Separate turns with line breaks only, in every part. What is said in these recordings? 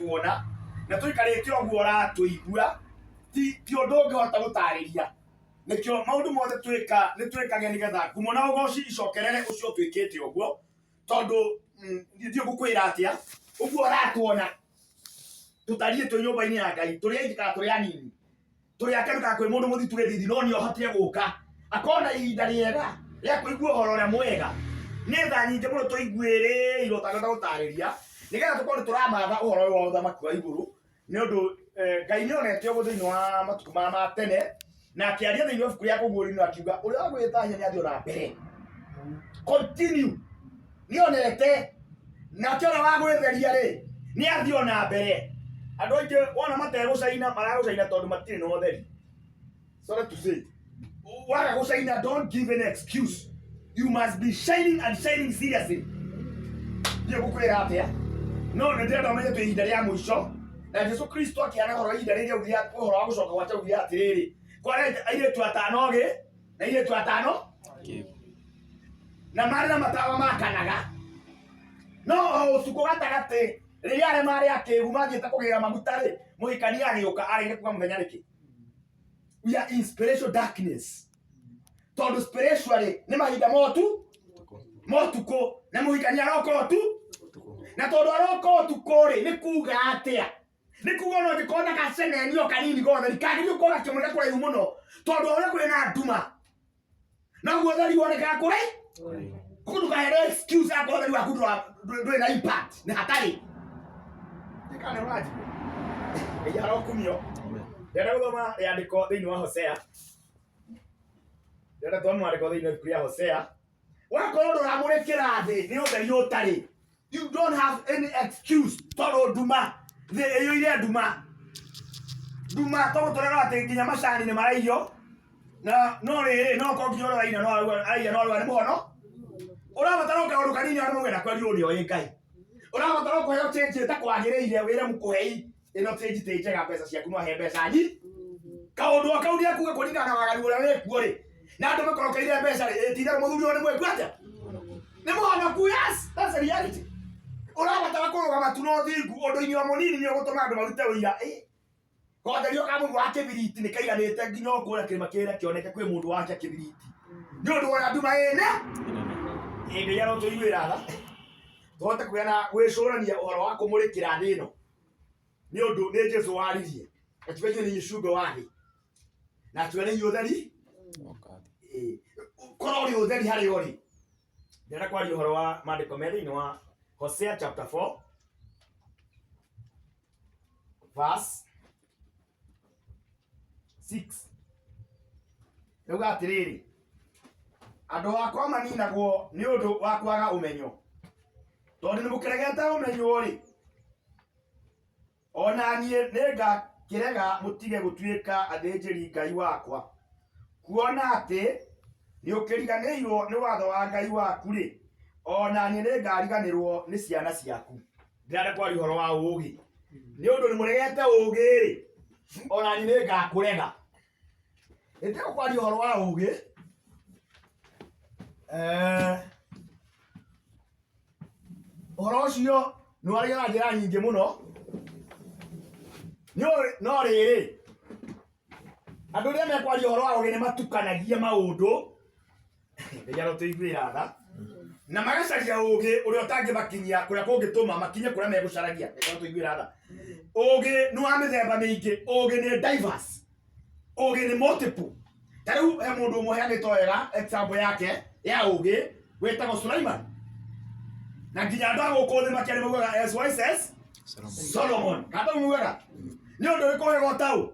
tuona na tuikarite oguo ratuigua ti undu ngihota gutariria nikio maundu mothe twika ni twikage nigetha kumona ugoci icokerere ucio twikite oguo tondu ndio gukwira atia uguo ratuona tutarie twi nyumba-ini ya Ngai turi aingĩ kana turi anini turi akenu kana kwi mundu muthitu githithi no nio hotire guka akona ihinda riega ria kuigua uhoro uria mwega ni tha nyingĩ muno tuiguĩrĩirwo tangĩhota gũtarĩria nigetha tukorwo turamatha uhoro ũyũ wa ũthamaki wa igũrũ nĩ ũndũ Ngai nĩonete ũguo thĩinĩ wa matukũ ma tene na akĩaria thĩinĩ wa ibuku rĩa Kũguũrĩrio akiuga ũrĩa wa gwĩthaahia nĩ athiĩ ona mbere continue nĩonete nake ũrĩa wa gwĩtheria rĩ nĩ athiĩ ona mbere. Andũ aingĩ wona mategũcaina maragũcaina tondũ matirĩ na ũtheri. Sorry to say, waga gũcaina, don't give an excuse. You must be shining and shining seriously. Ndio gukwira atia no nĩ ndĩrenda ũmenye twĩ ihinda rĩa mũico na Jesũ Kristo akĩana ũhoro ihinda rĩrĩa ũthia ũhoro wa gũcoka gwake ũthia atĩrĩrĩ kwarĩ airĩtu atano gĩ na airĩtu atano na marĩ na matawa makanaga no ũtukũ gatagatĩ rĩrĩa arĩa marĩ akĩĩgu mathiĩte kũgĩra maguta rĩ mũhikania agĩũka arĩire kuga mũthenya nĩkĩ. We are in spiritual darkness tondũ spiritually nĩ mahinda motukũ na mũhikania aroka tu na tondũ aroka ũtukũ rĩ nĩ kuga atĩa nĩ kuga no ngĩkona gacenenio kanini gotheri kagĩrio kũga kĩmũrĩka kũraihu mũno tondũ ũrĩa kwĩ na nduma naguo ũtheri wonekaga kũrĩ kũndũ kahere excuse akwa ũtheri waku ndũrĩ na impact nĩ hatarĩ nĩkane waji ĩyaro kumio ndĩrenda gũthoma rĩandĩko thĩinĩ wa Hosea ndĩrenda gũthoma rĩandĩko thĩinĩ wa ibuku rĩa Hosea wakorwo ndũramũrĩkĩra thĩ nĩ ũtheri ũtarĩ. You don't have any excuse tondũ nduma thĩ ĩyũire nduma tondũ tũrera atĩ nginya macani nĩ maraiywo na no rĩrĩ no ko nginya ũrĩa aina no arua nĩ mũhono ũrabatara kaũndũ kanini arĩa maugĩra kwaria ũrĩa ũĩ Ngai ũrabatara kũheo change ta kwagĩrĩire wĩre mũkũhei ĩno change tĩ njega mbeca ciaku no he mbeca nyi kaũndũ akau nĩ akuga kũringana na waganu ũrĩa wĩkuo rĩ na andũ makorokeire mbeca rĩ ĩtithera mũthuri ũyũ nĩ mwĩku atĩa nĩ mũhonoku. Yes, that's the reality. Ũrabatara kũrũgama tu no thingu ũndũ-inĩ wa mũnini nĩ ũgũtũma andũ marute ũira gotherio ka mũndũ wa kĩbiriti nĩ kaiganĩte nginya ũkũrĩa kĩrĩma kĩrĩa kĩoneke kwĩ mũndũ wake kĩbiriti nĩ ũndũ wa nduma ĩne hĩndĩ ĩrĩa no tũiguĩra tha tũhote kũgĩa na gwĩcũrania ũhoro wa kũmũrĩkĩra thĩ ĩno nĩ ũndũ nĩ Jesũ waririe akiuga inyuĩ nĩ icumbe wa thĩ na akiuga nĩ inyuĩ ũtheri korwo ũrĩ ũtheri harĩa ũrĩ. Ndĩrenda kwaria ũhoro wa maandĩko me thĩinĩ wa Hosea chapter 4 verse 6 rĩuga atĩrĩrĩ andũ akwa maninagwo nĩ ũndũ wa kwaga ũmenyo tondũ nĩ mũkĩregete ũmenyo rĩ ona niĩ nĩngakĩrega mũtige gũtuĩka athĩnjĩri Ngai wakwa kuona atĩ nĩ ũkĩriganĩirwo nĩ watho wa Ngai waku rĩ ona niĩ nĩngariganĩrwo nĩ ciana ciaku. Ndĩrenda kwaria ũhoro wa ũũgĩ nĩ ũndũ nĩ mũregete ũũgĩ rĩ ona niĩ nĩngakũrega. Ndĩrenda kwaria ũhoro wa ũũgĩ ũhoro ũcio nĩ waria na njĩra nyingĩ mũno no rĩrĩ andũ rĩrĩa mekwaria ũhoro wa ũũgĩ nĩ matukanagia maũndũ rĩrĩa no tũiguĩra tha na magacaria ũũgĩ ũrĩa ũtangĩmakinyia kũrĩa kũngĩtũma makinye kũrĩa megũcaragia rĩrĩa no tũiguĩra tha. Ũũgĩ nĩ wa mĩthemba mĩingĩ, ũũgĩ nĩ diverse, ũũgĩ nĩ multiple. Ta rĩu he mũndũ ũmwe heanĩtwo wega example yake ya ũũgĩ wĩtagwo Suleiman na nginya andũ a gũkũ thĩ makĩarĩ maugaga as wise as Solomon kana maugaga nĩ ũndũ ũrĩkũ wega ũtaũ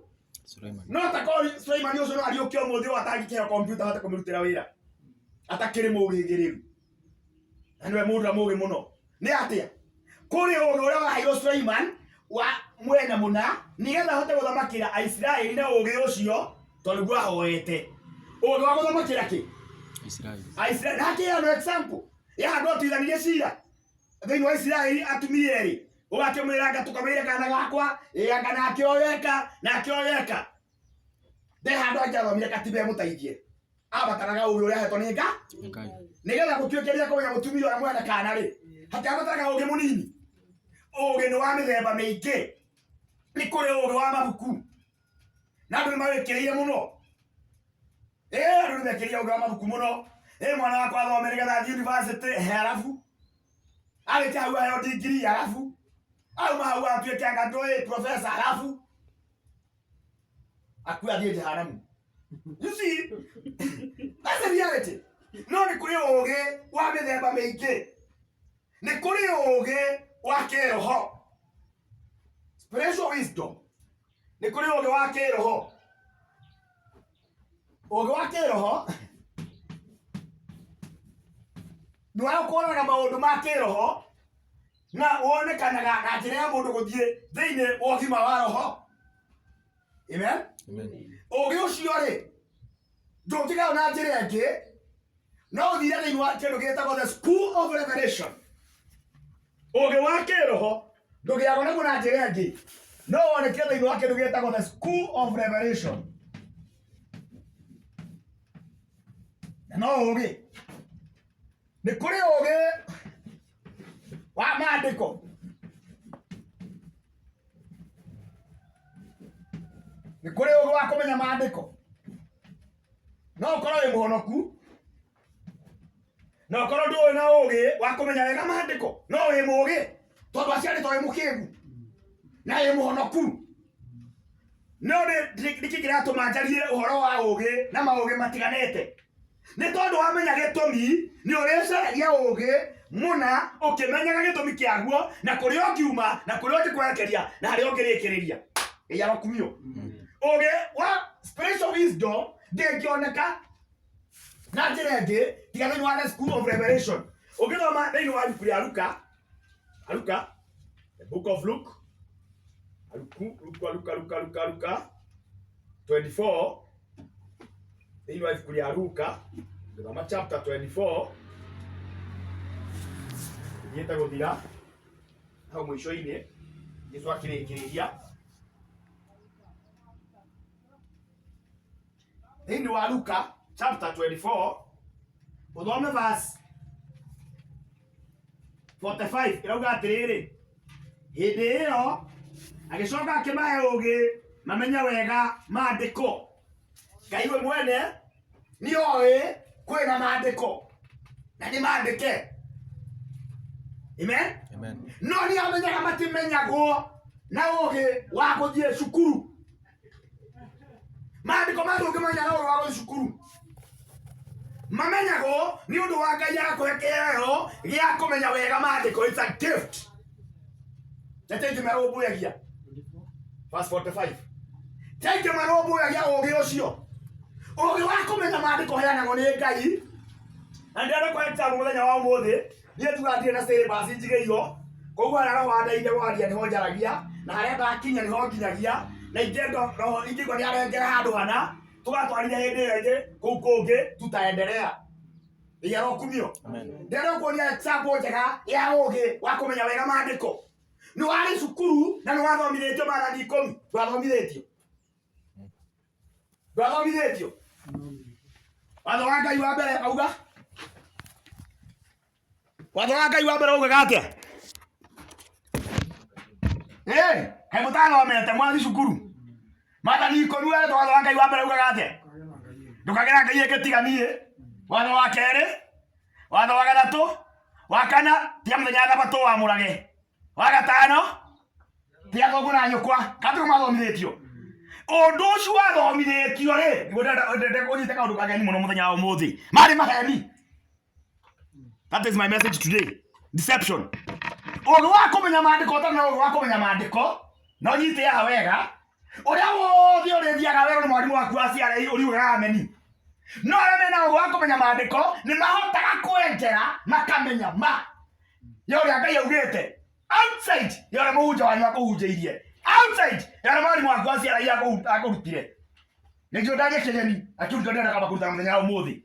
no ta korwo Suleiman ũcio no ariũke ũmũthĩ ũyũ atangĩkĩheo kompiuta ahote kũmĩrutĩra wĩra atakĩrĩ mũũgĩgĩrĩru na nĩwe mũndũ mũũgĩ mũno. Nĩ atĩa kũrĩ ũũgĩ ũrĩa waheirwo Suleiman wa mwena mũna nĩgetha ahote gũthamakĩra Aisiraeli na ũũgĩ ũcio tondũ guo ahoete ũũgĩ wa gũthamakĩra kĩ Aisiraeli. Hakĩheanwo example ya andũ atuithanirie cira thĩinĩ wa Isiraeli atumia erĩ ũgakĩmwĩra anga tũkamĩire kana gakwa anga nake oyeka nde handũ angĩathomire katiba ĩmũteithie abataraga ũũgĩ ũrĩa ahetwo nĩ Ngai nĩgetha gũtuĩke rĩrĩa kũmenya mũtumia ũrĩa mwene kana rĩ hatiabataraga ũũgĩ mũnini ũgĩ nĩ wa mĩthemba mĩingĩ. Nĩ kũrĩ ũgĩ wa mabuku na andũ nĩ mawĩkĩrĩire mũno. Andũ nĩ mekĩrĩire ũgĩ wa mabuku mũno. Mwana wakwa athome nĩgetha athiĩ university, halafu arĩkia hau aheo degree, halafu auma hau atuĩke anga ndũĩ professor, halafu akue athiĩ jehanamu. You see, that's the reality. No nĩ kũrĩ ũgĩ wa mĩthemba mĩingĩ. Nĩ kũrĩ ũgĩ wa kĩroho, spiritual wisdom. Nĩ kũrĩ ũgĩ wa kĩroho. Ũgĩ wa kĩroho nĩ wa kuonaga maũndũ ma kĩroho na wonekanaga na njĩra ya mũndũ gũthiĩ thĩinĩ wa ũgima wa roho. Amen. Ũgĩ ũcio rĩ ndũngĩgayo na njĩra ĩngĩ, no ũthire thĩinĩ wa kĩndũ gĩtagwo the school of revelation. Ũgĩ wa kĩroho ndũngĩgayo naguo na njĩra ĩngĩ, no woneke thĩinĩ wa kĩndũ gĩtagwo the school of revelation. Na no ũgĩ nĩ kũrĩ ũgĩ wa maandĩko. Nĩ kũrĩ ũgĩ wa kũmenya maandĩko. No ũkorwo wĩ mũhonoku, no ũkorwo ndũĩ na ũgĩ wa kũmenya wega maandĩko, no wĩ mũgĩ tondũ aciarĩtwo wĩ mũkĩĩgu na wĩ mũhonoku. No nĩkĩ kĩratũma njarie ũhoro wa ũgĩ na maũgĩ matiganĩte? Nĩ tondũ wamenya gĩtũmi nĩ ũrĩcaragia ũgĩ mũna ũkĩmenyaga gĩtũmi kĩaguo na kũrĩa ũngiuma na kũrĩa ũngĩkwerekeria na harĩa ũngĩrĩkĩrĩria. Ĩya kumio. Ũgĩ wa spiritual wisdom ndĩngĩoneka na njĩra ĩngĩ tiga thĩinĩ wa the school of revelation. Ũngĩthoma thĩinĩ wa ibuku rĩa Luka, the book of Luke, Luka 24, thĩinĩ wa ibuku rĩa Luka ngĩthoma chapter 24 thiĩte gũthira hau mũico-inĩ Jesũ akĩrĩkĩrĩria. Thĩinĩ wa Luka chapter 24 ũthome verse 45 ĩrauga atĩrĩrĩ, hĩndĩ ĩyo agĩcoka akĩmahe ũgĩ mamenya wega maandĩko. Ngai we mwene nĩ oĩ kwĩna maandĩko na nĩ maandĩke. Amen. No nĩ amenyaga matimenyagwo na ũgĩ wa gũthiĩ cukuru. Maandĩko ma ndũngĩmenya na ũgĩ wa gũthiĩ cukuru. Mamenyagwo nĩ ũndũ wa Ngai agakũhe kĩheo gĩa kũmenya wega maandĩko. It's a gift. Nĩtengĩ marũmbũyagia verse 45. Tengĩ marũmbũyagia ũgĩ ũcio. Ũgĩ wa kũmenya maandĩko heanagwo nĩ Ngai. Na ndĩrenda kwa example mũthenya wa ũmũthĩ niĩ tuga ndirĩ na syllabus njigĩirwo, koguo harĩa roho wandeithia gwaria nĩho njaragia na harĩa ndakinya nĩho nginyagia, na roho ingĩigua nĩ arengera handũ hana tũgatwarithia hĩndĩ ĩyo ĩngĩ kũu kũngĩ tutaendelea. Ĩya rokumio. Ndĩrenda kuonia example njega ya ũgĩ wa kũmenya wega maandĩko. Nĩ warĩ cukuru na nĩ wathomithĩtio maathani 10. Ndwathomithĩtio? Ndwathomithĩtio? Watho wa Ngai wa mbere auga? Watho wa Ngai wa mbere augaga atĩa? Kaĩ mũtathomete mwathi cukuru? Maathani 10 watho wa Ngai wa mbere augaga atĩa? Ndũkagĩra Ngai ĩngĩ tiga niĩ. Watho wa kerĩ, watho wa gatatũ, wa kana tiga mũthenya thabatũ wamũrage. Wa gatano tiga thoguo na nyũkwa. Katũ mathomithĩtio. Ũndũ ũcio wathomithĩtio rĩ, ndĩrenda kũnyita kaũndũ kageni mũno mũthenya wa ũmũthĩ. Marĩ maheni. That is my message today. Deception. Ũgĩ wa kũmenya maandĩko ũtarĩ na ũgĩ wa kũmenya maandĩko no nyite haha wega. Ũrĩa wothe ũrĩthiaga werwo nĩ mwarimũ waku wa CRE ũriugaga ameni. No arĩa mena ũgĩ wa kũmenya maandĩko nĩ mahotaga kwenjera makamenya ma ya ũrĩa Ngai augĩte. Outside ya ũrĩa mũhunjia wanyu akũhunjĩirie. Outside ya ũrĩa mwarimũ waku wa CRE akũrutire. Nĩkĩo ndagĩkĩgeni akĩruta ndĩrenda kamba kũruta mũthenya wa ũmũthĩ.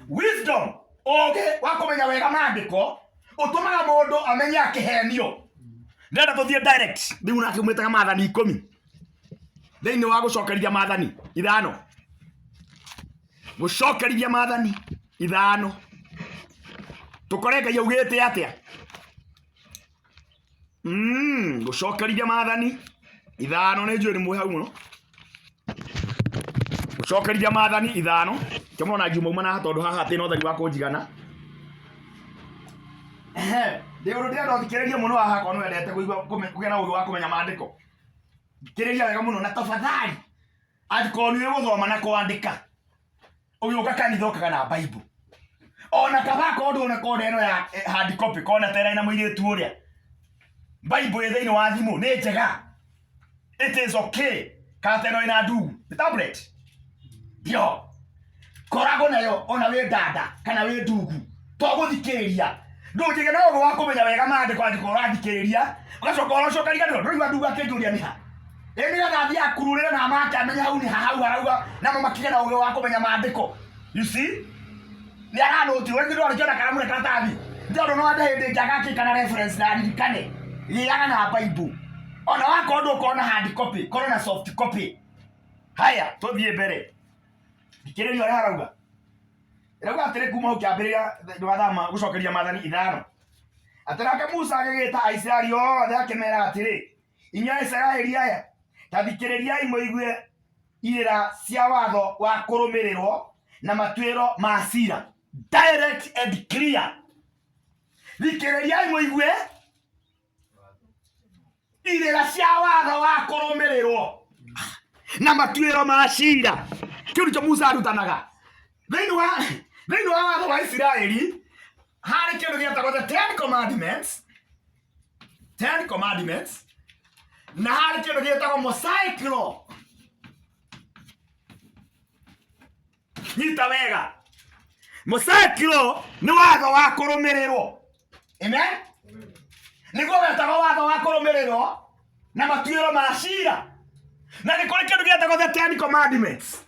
Wisdom, ũgĩ wa kũmenya wega maandĩko ũtũmaga mũndũ amenye akĩhenio. Ndĩrenda tũthiĩ direct rĩu nake mwĩtaga maathani 10 thĩinĩ wa gũcokerithia maathani 5. Gũcokerithia maathani 5. Tũkore Ngai augĩte atĩa? gucokerithia maathani ithano nĩ njũĩ nĩ mwĩ hau mũno gucokerithia maathani ithano kĩmona ngiuma na tondũ haha atĩ no thari wa kũnjigana ndĩ ũndũ ndĩrenda ũthikĩrĩrie mũno haha korwo nĩ wendete kũgĩa na ũgĩ wa kũmenya maandĩko thikĩrĩria wega mũno na tafadhali angĩkorwo nĩ gũthoma na kwandĩka ũgĩũka kanitha ũkaga na Bible ona kaba korwo ndũna korwo ĩno ya hard copy korwo na tera ina mũirĩtu ũrĩa Bible ĩ thĩinĩ wa thimũ nĩ njega. It is okay. Kateno ina ndugu the tablet yo korago nayo ona we dada kana we ndugu twaguthikĩrĩria ndũnjĩge na ũgĩ wa kũmenya wega maandĩko angĩkorwo ũrathikĩrĩria ũgacoka ũrocoka rigano ndũigua ndugu akĩnjũria nĩ ha nĩgetha athiĩ akururĩre na make amenya hau nĩ ha hau arauga namo makĩgĩa na ũgĩ wa kũmenya maandĩko. You see nĩ aranũti wengĩ ndwarĩkĩona karamu na karatathi ndĩondũ no ande hĩndĩ njagakĩ kana reference na ririkane gĩaga na Bible ona wakorwo ndũkorwo na hard copy korwo na soft copy. Haya tũthiĩ mbere thikĩrĩria ũrĩa arauga ĩrauga atĩrĩ kuma hau kĩambĩrĩria ndwathama gũcokeria maathani ithano atĩ nake Musa agĩgĩta Aisiraeli othe akĩmera atĩrĩ inyuĩ Aisiraeli aya ta thikĩrĩriai mũigue irĩra cia watho wa kũrũmĩrĩrwo na matuĩro ma ciira direct and clear. Thikĩrĩriai mũigue irĩra cia watho wa kũrũmĩrĩrwo na matuĩro ma ciira. Kĩu nĩkĩo Musa arutanaga thĩinĩ wa watho wa Isiraeli harĩ kĩndũ gĩetagwo the Ten Commandments na harĩ kĩndũ gĩetagwo Mosaic Law. Nyita wega Mosaic Law nĩ watho wa kũrũmĩrĩrwo. Amen. Nĩguo wetagwo watho wa kũrũmĩrĩrwo na matuĩro ma ciira na nĩ kũrĩ kĩndũ gĩetagwo the Ten Commandments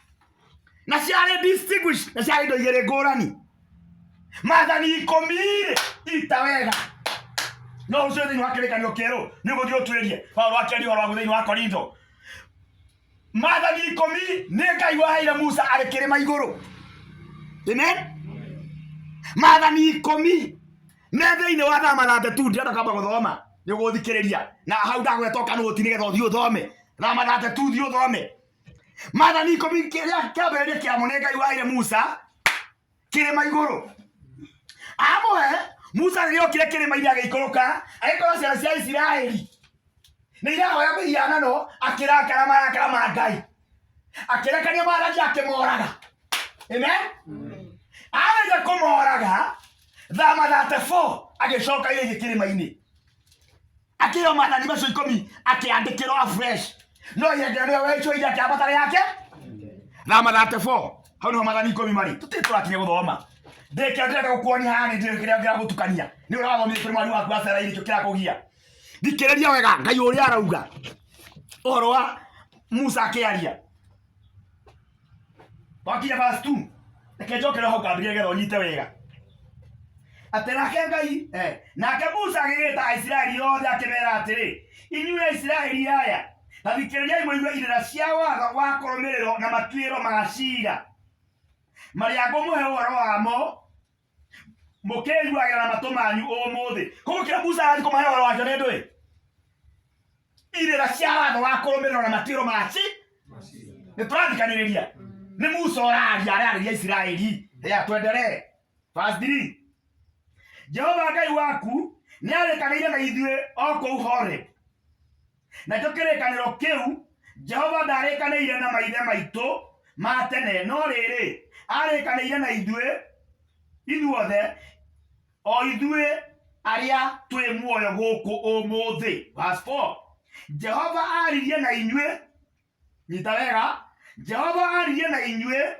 na ciarĩ distinguished na ciarĩ indo igĩrĩ ngũrani. Maathani 10 ita wega no ũcio thĩinĩ wa kĩrĩkanĩro kĩerũ nĩ ũgũthiĩ ũtuĩrie Paulo akĩaria ũhoro waguo thĩinĩ wa Korintho. Maathani 10 nĩ Ngai waheire Musa arĩ kĩrĩma igũrũ. Amen. Maathani 10 nĩ thĩinĩ wa Thama 32 ndĩrenda kwamba gũthoma nĩ ũgũthikĩrĩria na hau ndagwetoka nũti nĩgetha ũthiĩ ũthome Thama 32 thiĩ ũthome. Maathani 10 kĩrĩa kĩambĩrĩria kĩamo nĩ Ngai waheire Musa kĩrĩma igũrũ. Amwe Musa rĩrĩa okire kĩrĩma-inĩ agĩikũrũka agĩkorwo ciana cia Isiraeli nĩ irahoya mĩhianano akĩrakara marakara ma Ngai akĩrekania maathani akĩmoraga. Amen. Arĩkia kũmoraga Thama 34 agĩcoka rĩngĩ kĩrĩma-inĩ akĩoya maathani macio 10 akĩandĩkĩrwo afresh no yendera nĩwe wecoire akĩambatara yake Thama 34 hau nĩho maathani 10 marĩ tũtĩtũrakinya gũthoma ndĩkĩra ndĩrenda gũkuonia haha nĩ ndĩrĩ kĩrĩa ngĩragũtukania nĩ ũrathomithia kũrĩ mwarimũ waku wa Seraĩ nĩkĩo kĩrakũgia. Thikĩrĩria wega Ngai ũrĩa arauga ũhoro wa Musa akĩaria wakinya verse 2 reke njokere hau kambĩrĩria nĩgetha ũnyite wega atĩ nake Ngai nake Musa agĩgĩta Aisiraeli othe akĩmera atĩrĩ inyuĩ Aisiraeli aya na thikĩrĩriai mũigue irĩra cia watho wa kũrũmĩrĩrwo na matuĩro ma ciira marĩa ngũmũhe ũhoro wamo mũkĩiguagĩra na matũ manyu ũmũthĩ. Koguo kĩrĩa Musa arathiĩ kũmahe ũhoro wacio nĩ ndũĩ irĩra cia watho wa kũrũmĩrĩrwo na matuĩro ma nĩ tũrathikanĩrĩria nĩ Musa ũraria ararĩria Isiraeli. Twenderee verse 3. Jehova Ngai waku nĩ arĩkanĩire na ithuĩ o kũu Horeb na kĩrĩkanĩro kĩu Jehova ndarĩkanĩire na maithe maitũ ma tene no rĩrĩ arĩkanĩire na ithuothe o ithuĩ arĩa twĩ muoyo gũkũ ũmũthĩ. Verse 4. Jehova aririe na inyuĩ nyita wega Jehova aririe na inyuĩ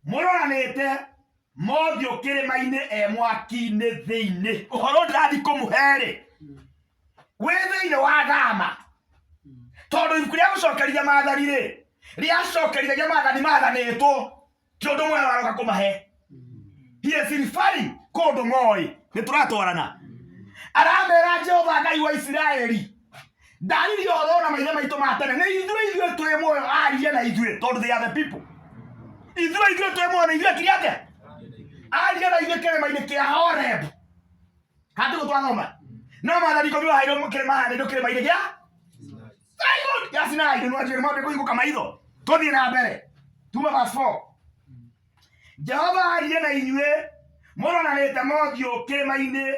mũroranĩte mothiũ kĩrĩma-inĩ mwaki-inĩ thĩinĩ. Ũhoro ndĩrathiĩ kũmũhe-rĩ wĩ thĩinĩ wa Thama tondũ ibuku rĩa gũcokerithia maathani-rĩ rĩacokerithagia maathani maathanĩtwo ti ũndũ mwe waroka kũmahe. He is referring kũndũ moĩ nĩ tũratwarana. Aramera Jehova Ngai wa Isiraeli ndaririe ũhoro na maithe maitũ ma tene nĩ ithuĩ twĩ muoyo aririe na ithuĩ tondũ they are the people. Ithuĩ twĩ muoyo na ithuĩ kĩrĩa atĩa aririe na ithuĩ kĩrĩma-inĩ kĩa Horeb. Kandi gũtwathoma no mathani ko biwa hairo kirema hane ndo kirema ile gya good ya Sinai ndo nwaje mambe kuinguka maitho tuthie na mbere tuma verse 4 Jehova ariye na inyue muronanite mothio kirema-ini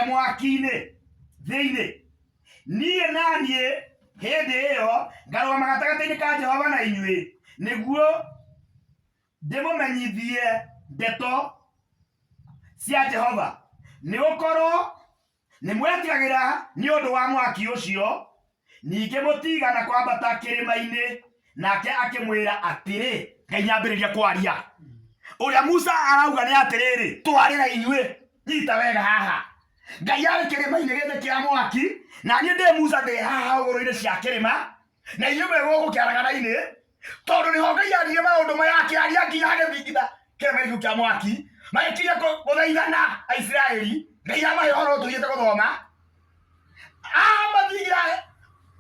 mwaki-ini thiini nie nanie hindi iyo ngarũgama gatagati-ini ka Jehova na inyue niguo ndimumenyithie ndeto cia Jehova ni gukorwo ni mwetigagira ni undu wa mwaki ucio ninge mutigana kwambata kirima-ini nake akimwira atiri Ngai nyambiriria kwaria uria Musa arauga ni atiriri twarira inyue nyita wega haha Ngai ari kirima-ini githe kia mwaki na nie ndi Musa ndi haha uguru-ini cia kirima na inyue megwo gukiaragana-ini tondu niho Ngai aririe maundu maya akiaria nginya agithingitha kirima-ini kia mwaki magikinya guthaithana Aisiraeli Ngai amahe horo tuthiete guthoma mathigira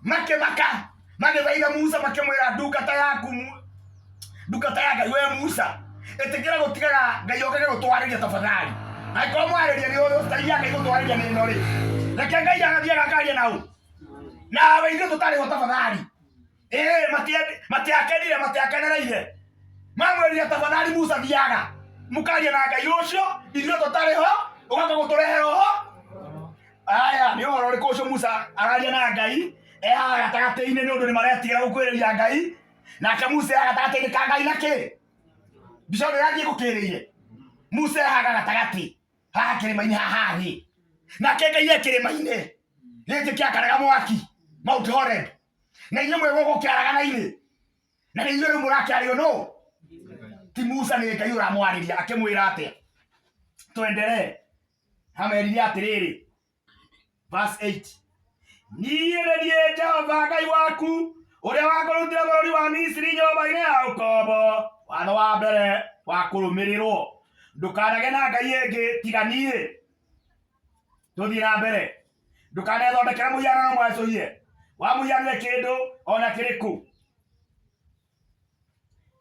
makimaka magithaitha Musa makimwira ndungata yaku ndungata ya Ngai we Musa etikira gutigaga Ngai okage gutwariria tafadhali aiko mwariria ni uyu taia Ngai gutwariria ni no ri reke Ngai agathia gakaria nau na weithe tutari ho tafadhali matiakenereire mamwirire tafadhali Musa thiaga mukaria na Ngai ucio ithuĩ tutari ho ugaga guturehera ho aya ni uhoro uriku ucio Musa araria na Ngai haha gatagati-ini ni undu ni maretigĩra gukwĩrĩria Ngai nake Musa gatagati-ini ka Ngai na ki mbica ĩno yathie gũkĩrĩire Musa haha gatagati haha kĩrĩma-inĩ haha thĩ nake Ngai kĩrĩma-inĩ gĩkĩ kĩakanaga mwaki Mount Horeb na inyuĩ mwĩgwo gũkĩaragana-inĩ na nĩ inyuĩ rĩu mũrakĩario no ti Musa nĩ Ngai ũramwarĩria akĩmwĩra atĩa twenderee amerire atiriri verse 8 niĩ nĩ Jehova Ngai waku uria wakũrutire bũrũri wa Misiri nyũmba-inĩ ya ũkombo watho wa mbere wa kũrũmĩrĩrwo ndũkanage na ngai ĩngĩ tiga niĩ tũthiĩ na mbere ndũkanethondekere mũhianano mwacũhie wamũhianire kĩndũ ona kĩrĩkũ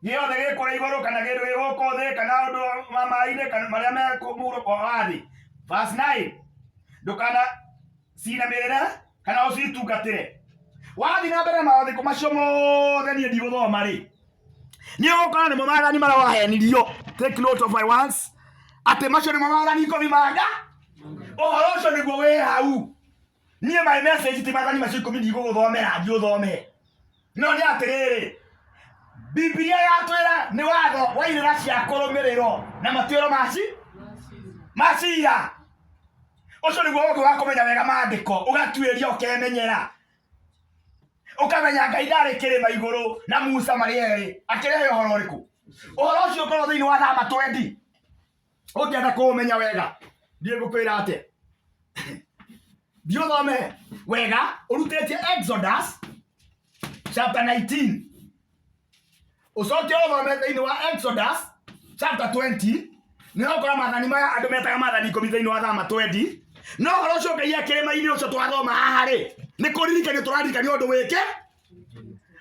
gĩothe gĩkũrĩ igũrũ kana kĩndũ gĩ gũkũ thĩ kana ũndũ wa maaĩ-inĩ kana marĩa me mũhuro wa thĩ verse 9 ndũkana cinamĩrĩre kana ũcitungatĩre wathiĩ na mbere maũndũ macio mothe niĩ ndigũthoma rĩ niĩ ũgũkora nĩmo maathani marĩa wahenirio take note of my words atĩ macio nĩmo maathani ikũmi manga ũhoro ũcio nĩguo wĩ hau niĩ my message ti maathani macio ikũmi ndigũgũthomera ndiũthome no nĩ atĩrĩrĩ Biblia yatwĩra nĩ watho wa irĩra cia kũrũmĩrĩrwo na matuĩro macira ucio nĩguo ũngĩ wa kũmenya wega maandĩko ũgatuĩria ũkemenyera ũkamenya Ngai ndarĩ kĩrĩma igũrũ na Musa marĩ erĩ akĩrehe ũhoro ũrĩkũ ũhoro ũcio ũkorwo thĩinĩ wa Thama 20 ũngĩenda kũũmenya wega ndiĩ ngũkwĩra atĩ ndiũthome wega ũrutĩtie Exodus chapter 19 ucoke ũthome thĩinĩ wa Exodus chapter 20 nĩ ũkora maathani maya andũ metaga maathani ikũmi thĩinĩ wa Thama 20 no ũhoro ũcio Ngai kĩrĩma-inĩ ũcio twathoma haha rĩ nĩ kũririkanio tũraririkania ũndũ wĩke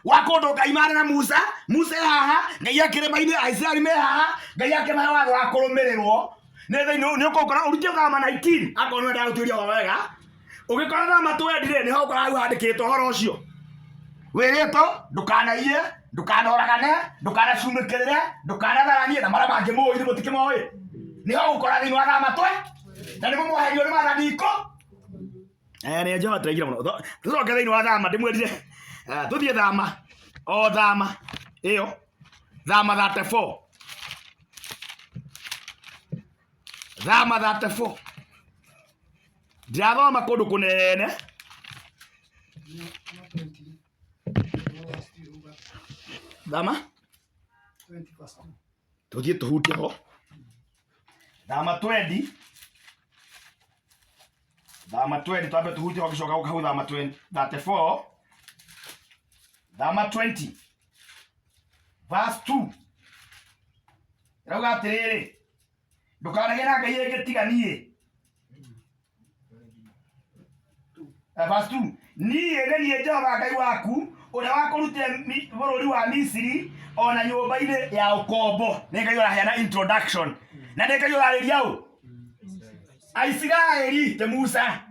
wa kũndũ Ngai marĩ na Musa haha Ngai kĩrĩma-inĩ Aisiraeli me haha Ngai akĩmahe watho wa kũrũmĩrĩrwo nĩ thĩinĩ nĩ ũkũkora ũrutio Thama 19 akorwo nĩ wendaga gũtuĩria ũhoro wega ũgĩkora Thama 20 rĩ nĩho ũkora hau handĩkĩtwo ũhoro ũcio wĩrĩtwo ndũkanaiye ndũkanoragane ndũkanacumĩkĩrĩre ndũkanatharanie na marĩa mangĩ mũĩ mũtikĩmoĩ nĩho gũkora thĩinĩ wa Thama 20 na nĩmo mwaherio nĩ maathani iko nĩ Jehova tũraigire mũno tũcoke thĩinĩ wa Thama ndĩmwĩrire tũthiĩ Thama o Thama ĩyo Thama 34 Thama 34 ndirathoma kũndũ kũnene Thama 20 tũthiĩ tũhutie ho Thama 20 twambe tũhutie ho gĩcoka gũka hau Thama 34 Thama 20 verse 2 rauga atĩrĩrĩ ndũkanagĩe na ngai ĩngĩ tiga niĩ verse 2 niĩ nĩ niĩ Jehova Ngai waku ũrĩa wakũrutire bũrũri wa Misiri ona nyũmba-inĩ ya ũkombo nĩ Ngai ũraheana introduction na nĩ Ngai ũrarĩria ũ Aisiraeli te Musa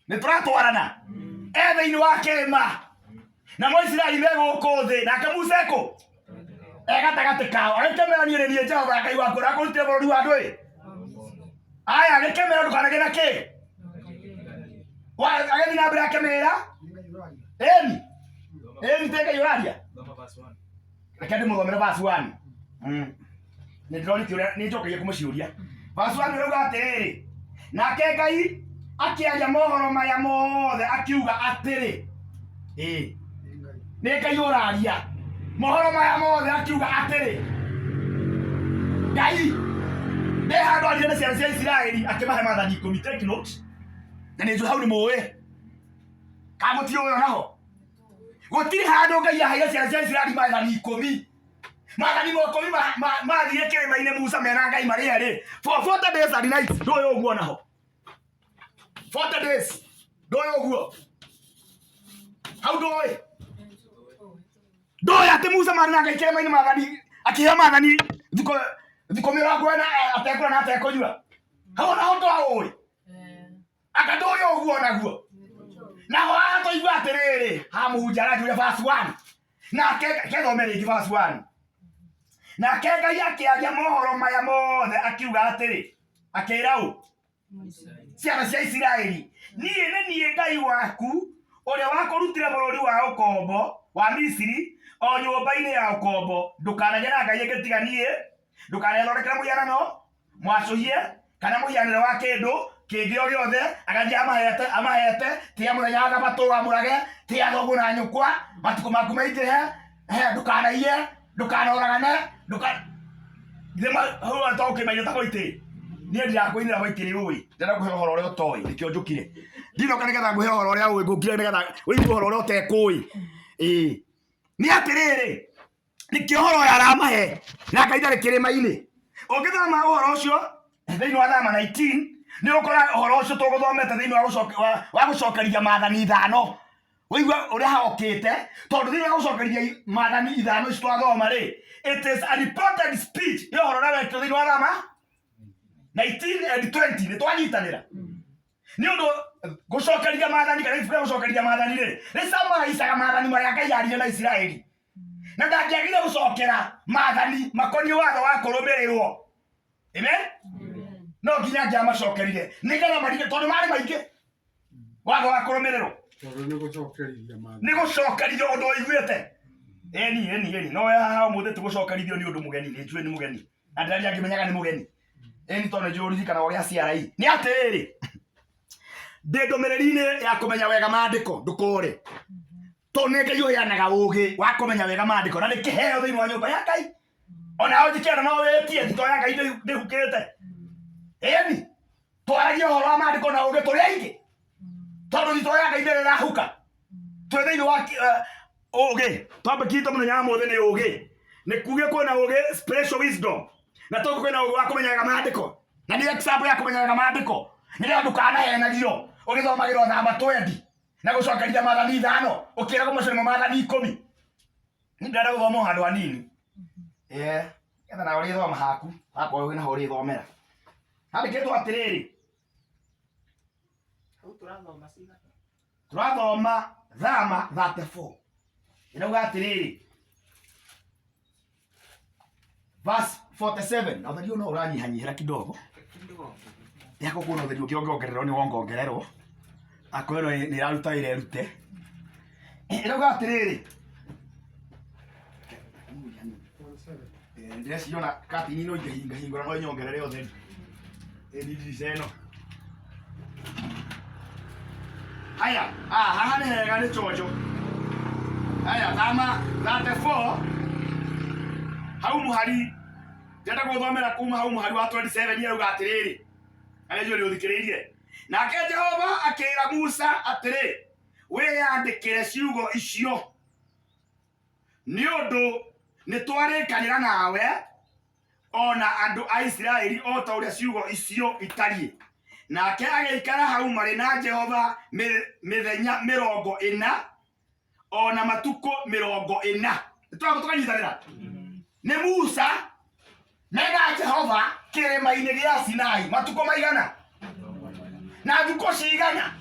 nĩ tũratwarana thĩinĩ wa kĩrĩma na Mũisiraeli megũkũ thĩ nake Musa ekũ gatagatĩ kao agĩkĩmera niĩ nĩ niĩ Jehova Ngai waku ũrakũrutire bũrũri wa andũ aya agĩkĩmera ndũkanagĩe na kĩ agĩthiĩ na mbere akĩmera ĩni tĩngai ũraria reke ndĩmũthomere verse 1 nĩ ndĩronĩtie ũrĩa nĩ njokagia kũmũciũria verse 1 ĩrauga atĩrĩrĩ nake Ngai akĩaria mohoro maya mothe akiuga atĩrĩ nĩ Ngai ũraria mohoro maya mothe akiuga atĩrĩ Ngai nĩ handũ arire na ciana cia Isiraeli akĩmahe maathani 10 take notes na nĩ njũĩ hau nĩ mũĩ kana mũtiũĩ naho gũtirĩ handũ Ngai aheire ciana cia Isiraeli maathani 10 maathani 10 maathire kĩrĩma-inĩ Musa mena Ngai marĩ erĩ for 40 days and nights ndũĩ ũguo naho 40 days ndũĩ ũguo hau ndũĩ atĩ Musa marĩ na Ngai kĩrĩma-inĩ maathani akĩhe maathani thikũ mĩrongo ĩna atekũrĩa na atekũnyua hau naho ndũĩ aka ndũĩ ũguo naguo naho atũigua atĩrĩrĩ ha mũhunjia aranjũria verse 1 nake kethome rĩngĩ verse 1 nake Ngai akĩaria mohoro maya mothe akiuga atĩrĩ akĩĩra ũ ciana cia Isiraeli niĩ nĩ niĩ Ngai waku ũrĩa wakũrutire bũrũri wa ũkombo wa Misiri o nyũmba-inĩ ya ũkombo ndũkanagĩe na ngai ĩngĩ tiga niĩ ndũkanethondekere mũhianano mwacũhie kana mũhianĩre wa kĩndũ kĩngĩ o gĩothe agathiĩ amahete tia mũthenya wa Thabatũ wamũrage tia thoguo na nyũkwa matukũ maku maingĩhe ndũkanaiye ndũkanoragane hau atokĩmaire ta Waitĩrĩ niĩ ndirakwĩinĩra Waitĩrĩ ũĩ ndĩrenda kũhe ũhoro ũrĩa ũtoĩ nĩkĩo njũkire ndinoka nĩgetha ngũhe ũhoro ũrĩa ũĩ ngũkire nĩgetha wĩigue ũhoro ũrĩa ũtekũĩ nĩ atĩrĩrĩ nĩkĩo ũhoro ũyũ aramahe na Ngai ndarĩ kĩrĩma-inĩ ũngĩthoma ũhoro ũcio thĩinĩ wa Thama 19 nĩ ũkora ũhoro ũcio tũgũthomete thĩinĩ wa gũcokeria maathani 5 wĩigua ũrĩa hokĩte tondũ thĩinĩ wa gũcokeria maathani 5 ici twathoma rĩ it is a reported speech nĩ ũhoro ũrĩa wekĩtwo thĩinĩ wa Thama 19 and 20 nĩ twanyitanĩra nĩ ũndũ gũcokeria maathani kana ibuku rĩa gũcokeria maathani rĩ rĩcamaicaga maathani marĩa Ngai aaririe na Isiraeli na ndangĩagire gũcokera maathani makoniĩ watho wa kũrũmĩrĩrwo amen no nginya angĩamacokerire nĩgetha marige tondũ marĩ maingĩ watho wa kũrũmĩrĩrwo nĩ gũcokerithio ũndũ ũiguĩte eni no haha ũmũthĩ tũgũcokerithio nĩ ũndũ mũgeni nĩ njũĩ nĩ mũgeni na ndĩrarĩa angĩmenyaga nĩ mũgeni eni tondũ nĩ ũririkana ũrĩa CRI nĩ atĩrĩrĩ ndĩ ndũmĩrĩri-inĩ ya kũmenya wega maandĩko ndũkũũre tondũ nĩ Ngai ũheanaga ũũgĩ wa kũmenya wega maandĩko na nĩ kĩheo thĩinĩ wa nyũmba ya Ngai ona ũnjikĩra no wĩtie thito ya Ngai ndĩhukĩte eni twaragia ũhoro wa maandĩko na ũũgĩ tũrĩ aingĩ tondũ thito ya Ngai ndĩrĩ ĩrahuka twĩ thĩinĩ wa ũũgĩ twambĩkĩte mũthenya wa mũthĩ nĩ ũũgĩ nĩ kuuge kwĩna ũũgĩ spiritual wisdom na tondũ kwĩna ũũgĩ wa kũmenya wega maandĩko na nĩ example ya kũmenya wega maandĩko nĩgetha ndũkanahenagio ũgĩthomagĩrwo Thama 20 na gũcokeria maathani 5 ũkĩragwo macio nĩmo maathani 10 nĩ ndĩrenda gũthoma handũ hanini getha nawe ũrĩthoma haku hakorwo wĩna ho ũrĩthomera handĩkĩtwo atĩrĩrĩ tũrathoma Thama 34 ĩrauga atĩrĩrĩ verse 47 na ũtheri no ũranyihanyihĩra kidogo yako kuona ũtheri ũkĩongererwo nĩ wongongererwo akwĩrwo nĩ ĩraruta wĩra ĩrute ĩrauga atĩrĩrĩ ndĩreciona katini ĩno ingĩhingũra no nyongerere ũtheri ndirica ĩno haya haha nĩ hega nĩ chonjo haya Thama 34 hau mũhari ndĩrenda gũthomera kuma hau mũhari wa 27 ĩrauga atĩrĩrĩ arĩjũ nĩ ũthikĩrĩirie nake Jehova akĩĩra Musa atĩrĩ wĩyandĩkĩre ciugo icio nĩ ũndũ nĩ twarĩkanĩra nawe ona andũ a Isiraeli o ta ũrĩa ciugo icio itariĩ nake agĩikara hau marĩ na Jehova mĩthenya 40 ona matukũ 40 nĩtwamba tũkanyitanĩra nĩ Musa mena Jehova kĩrĩma-inĩ gĩa Sinai matukũ maigana na thikũ cigana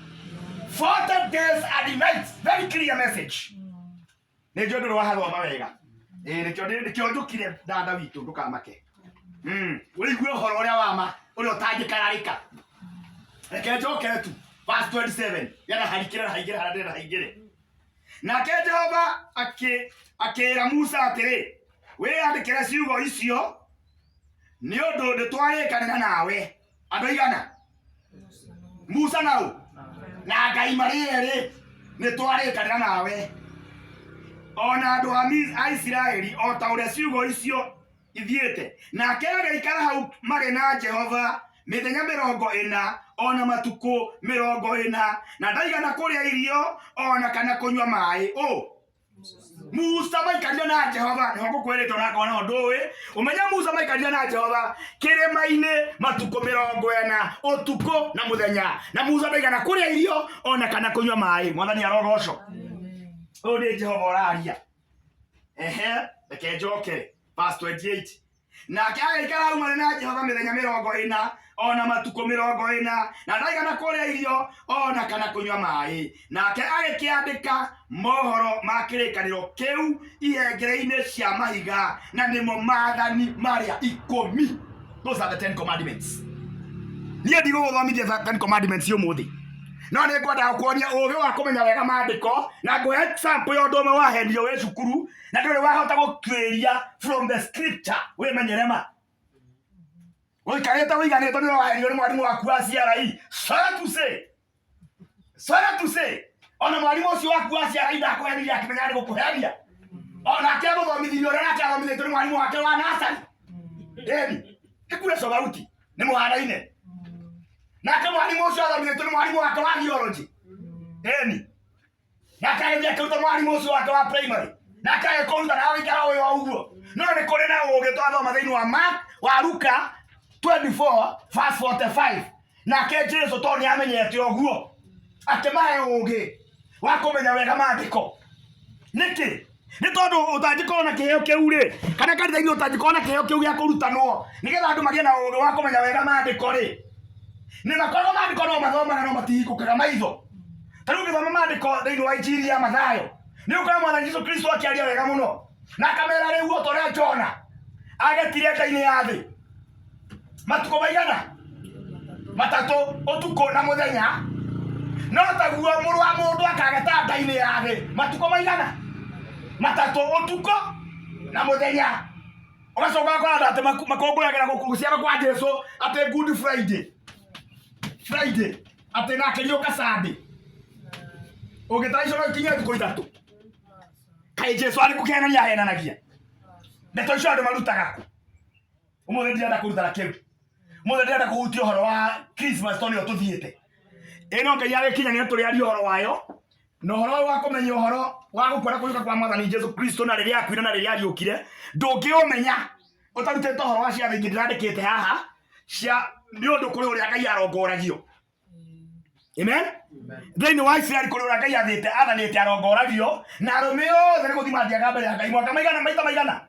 40 days and nights. Very clear message. Nĩ njũĩ ndũrĩ wahathoma wega. Nĩkĩo njũkire dada witũ ndũkamake. Ũrĩigue ũhoro ũrĩa wama ũrĩa ũtangĩkararĩka. Reke njokere tu. Verse 27. Yana haingĩre. Nake Jehova akĩĩra Musa atĩrĩ, wĩyandĩkĩre ciugo icio nĩ ũndũ nĩtwarĩkanĩra nawe. Andũ aigana? Musa naũ na Ngai marĩ erĩ nĩtwarĩkanĩra nawe. Ona andũ a Isiraeli o ta ũrĩa ciugo icio ithiĩte. Nake agĩikara hau marĩ na Jehova mĩthenya 40 ona matukũ 40 na ndaigana kũrĩa irio ona kana kũnyua maĩ. Musa maikarire na Jehova nĩho ngũkwĩrĩte ona akona ũndũ ũyũ. Ũmenya Musa maikarire na Jehova kĩrĩma-inĩ matukũ 40 ũtukũ na mũthenya. Na Musa ndaigana kũrĩa irio ona kana kũnyua maĩ. Mwathani arogocwo. Ũyũ nĩ Jehova ũraria. Reke njokere. Verse 28. Nake agĩikara hau marĩ na Jehova mĩthenya 40 ona matukũ 40 na ndaigana kũrĩa irio ona kana kũnyua maĩ. Nake agĩkĩandĩka mohoro ma kĩrĩkanĩro kĩu ihengere-inĩ cia mahiga na nĩmo maathani marĩa 10. Those are the 10 commandments. Niĩ ndigũgũthomithia 10 commandments ũmũthĩ. No nĩ ngwenda kuonia ũũgĩ wa kũmenya wega maandĩko na ngũhe example ya ũndũ ũmwe wahendio wĩ cukuru na ndũrĩ wahota gũtuĩria from the scripture wĩmenyere ma. Ũikarĩte ũiganĩtwo nĩ wahendio nĩ mwarimũ waku wa CRE. Sorry to say. Ona mwarimũ ũcio waku wa CRE ndakũhenirie akĩmenya nĩ gũkũheria. Ona akĩgũthomithia ũrĩa nake athomithĩtio nĩ mwarimũ wake wa nasari. Ĩkure sobauti nĩ mũhanaine. Nake mwarimũ ũcio athomithĩtio nĩ mwarimũ wake wa geology. Nake agĩthiĩ akĩruta mwarimũ ũcio wake wa primary. Nake agĩkũruta na agĩikara ũyũ o ũguo. No nĩ kũrĩ na ũũgĩ twathoma thĩinĩ wa Mark wa Luka 24 verse 45. Nake Jesũ tondũ nĩamenyete ũguo akĩmahe ũũgĩ wa kũmenya wega maandĩko. Nĩkĩ? Nĩ tondũ ũtangĩkorwo na kĩheo kĩu-rĩ, kana kanitha-inĩ ũtangĩkorwo na kĩheo kĩu gĩa kũrutanwo nĩgetha andũ magĩe na ũũgĩ wa kũmenya wega maandĩko-rĩ, nĩ makoragwo maandĩko no mathomaga no matihingũkaga maitho. Ta rĩu ũgĩthoma maandĩko thĩinĩ wa injiri ya Mathayo nĩ ũkoraga Mwathani Jesũ Kristo akĩaria wega mũno na akamera rĩu o ta ũrĩa Jona agetire nda-inĩ ya thĩ matukũ maigana 3 ũtukũ na mũthenya, no taguo mũrũ wa mũndũ akageta nda-inĩ ya thĩ matukũ maigana 3 ũtukũ na mũthenya. Ũgacoka ũgakora andũ atĩ makũngũyagĩra gũciara kwa Jesũ atĩ Good Friday atĩ nake rĩũka Sunday. Ũngĩtara icio no ikinyie thikũ 3. Kaĩ Jesũ arĩ kũkenania ahenanagia? Ndeto icio andũ marutaga kũ? Ũmũthĩ ndirenda kũruta kĩu. Ũmũthĩ ndirenda kũhutia ũhoro wa Christmas tondũ nĩyo tũthiĩte. Ĩno Ngai agĩkinyania tũrĩarie ũhoro wayo. Na ũhoro wa kũmenya ũhoro wa gũkũra kũriũka kwa Mwathani Jesũ Kristo na rĩrĩa akuire na rĩrĩa ariũkire ndũngĩũmenya ũtarutĩte ũhoro wa ciathĩ ingĩ ndĩrandĩkĩte haha cia nĩ ũndũ kũrĩ ũrĩa Ngai arongoragio. Amen. Thĩinĩ wa Isiraeli kũrĩ ũrĩa Ngai athanĩte arongoragio na arũme othe nĩ gũthiĩ mathiaga mbere ya Ngai mwaka maita maigana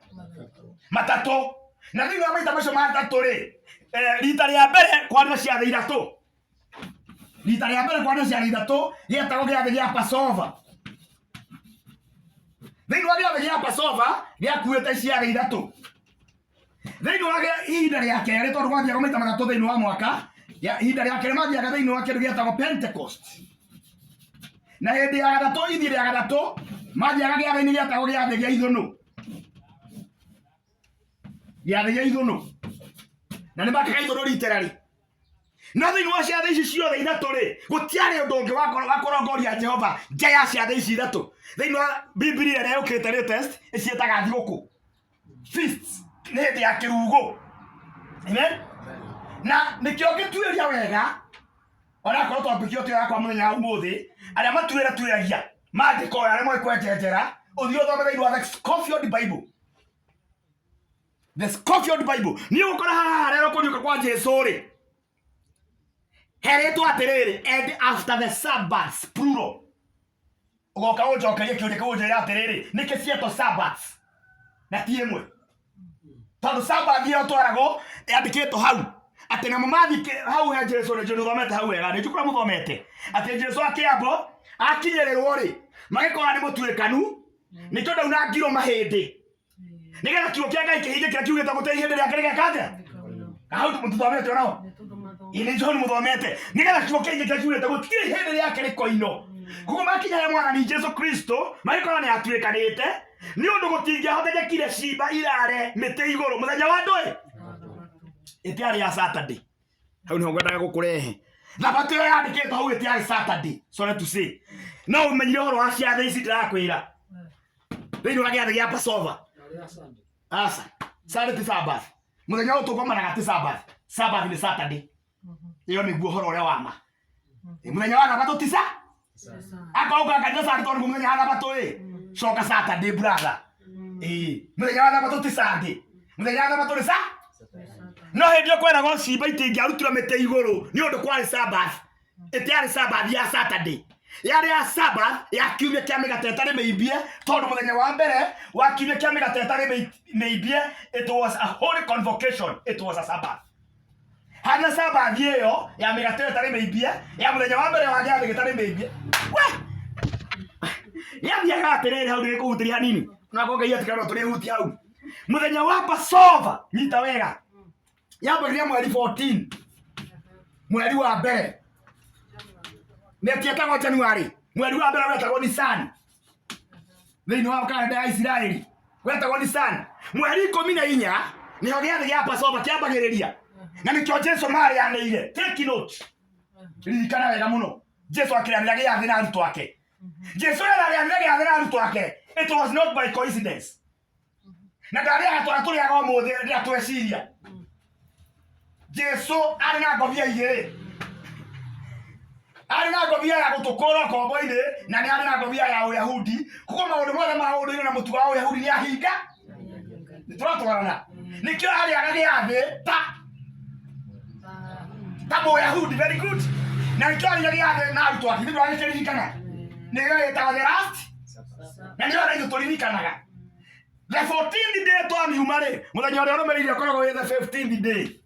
3. Na thĩinĩ wa maita macio 3-rĩ, rita rĩa mbere kwarĩ ciathĩ 3. Rita rĩa mbere kwarĩ ciathĩ 3 gĩetagwo gĩathĩ gĩa Passover. Thĩinĩ wa gĩathĩ gĩa Passover gĩakuĩte ciathĩ 3. Thĩinĩ wa ihinda rĩa kerĩ tondũ gwathiaga maita 3 thĩinĩ wa mwaka, ihinda rĩa kerĩ mathiaga thĩinĩ wa kĩndũ gĩetagwo Pentecost. Na hĩndĩ ya gatatũ ithi rĩa gatatũ mathiaga gĩathĩ-inĩ gĩetagwo gĩathĩ gĩa ithũnũ. Gĩathĩ gĩa ithũnũ. Na nĩ makaga ithũnũ literally. No thĩinĩ wa ciathĩ ici ciothe 3-rĩ gũtiarĩ ũndũ ũngĩ wa kũrongoria Jehova nja ya ciathĩ ici 3. Thĩinĩ wa Biblia ĩrĩa yũkĩte latest ĩciĩtaga thigũkũ. Feasts nĩ hĩndĩ ya kĩrugo. Amen. Na nĩkĩo ngĩtuĩria wega ona korwo twambĩkio tũyo yakwa mũthenya wa ũmũthĩ arĩa matuĩragia maandĩko arĩa moĩ kwenjenjera ũthiĩ ũthome thĩinĩ wa the Scofield Bible. The Scofield Bible nĩ ũgũkora haha harĩa kũriũka kwa Jesũ-rĩ herĩtwo atĩrĩrĩ and after the Sabbaths plural. Ũgoka ũnjokerie kĩũria kĩu ũnjĩre atĩrĩrĩ nĩkĩ cietwo Sabbaths na ti ĩmwe. Tondũ Sabbath ĩyo twaragwo yandĩkĩtwo hau ate na mamathi hau he Jesu ne Jesu thomete hau wega ni chukura muthomete ate Jesu akiambo akinyererwo ri magikora ni mutuikanu ni tondu na ngiro mahindi nigetha kiugo kia Ngai kihinge kira kiugite gutei hindi riake rigekate hau muthomete onao ini John muthomete nigetha kiugo kihinge kira kiugite gutiri hindi riake rikoino kuko makinya mwana ni Jesu Kristo magikora ni atuikanite ni undu gutingihotethekire ciimba irare mite iguru muthenya wa ndui itiari ya Saturday hau ni ngwendaga gukurehe thabato yo yandikitwo hau itiari Saturday sorry to say no umenyire horo wa ciathe ici ndirakwira thini wa giathe gia Passover asa Saturday Sabbath muthenya utugomanaga ti Sabbath ni Saturday iyo ni guo horo uria wama muthenya wa thabato ti akauga kanisa tondu muthenya wa thabato coka Saturday brother muthenya wa thabato ti Sunday muthenya wa thabato ni no hendio kwerago ciimba itingiarutira mite iguru ni undu kwari Sabbath itiari Sabbath ya Saturday yari ya Sabbath ya kiumia kia migatetari meimbie tondu muthenya wa mbere wa kiumia kia migatetari meimbie it was a holy convocation, it was a Sabbath. Hana Sabbath iyo ya migatetari meimbie ya muthenya wa mbere wa giathi gitari meimbie yathiaga atiriri hau ndi kuhutiria hanini nako Ngai atikana turi huti hau muthenya wa Passover nyita wega yambagĩrĩria mweri 14 mweri wa mbere netietagwo January mweri wa mbere wetagwo Nisan thĩinĩ wa kalenda ya Israeli wetagwo Nisan mweri 14 niho gĩathĩ gĩa Passover kĩambagĩrĩria na nĩkĩo Jesu marĩanĩire take note ririkana wega mũno Jesu akĩrĩanĩra gĩathĩ na arutwo ake Jesu arĩanĩra gĩathĩ na arutwo ake it was not by coincidence na ndarĩaga twana tũrĩaga ũmũthĩ rĩrĩa tweciria Jesu ari na ngobia igĩrĩ ari na ngobia ya gutukũra kombo-inĩ na nĩ ari na ngobia ya Ũyahudi kuko maũndũ mothe ma ũndũire na mũtugo wa Ũyahudi nĩ ahinga nĩtũratwarana nĩkĩo arĩaga gĩathĩ ta Mũyahudi very good na nĩkĩo arĩaga gĩathĩ na arutwo ake nĩguo agĩkĩririkana nĩyo ĩtagwo the last na nĩyo arĩa ithuĩ tũririkanaga the 14th day twamiuma-rĩ mũthenya ũrĩa ũrũmĩrĩire ũkoragwo wĩ the 15th day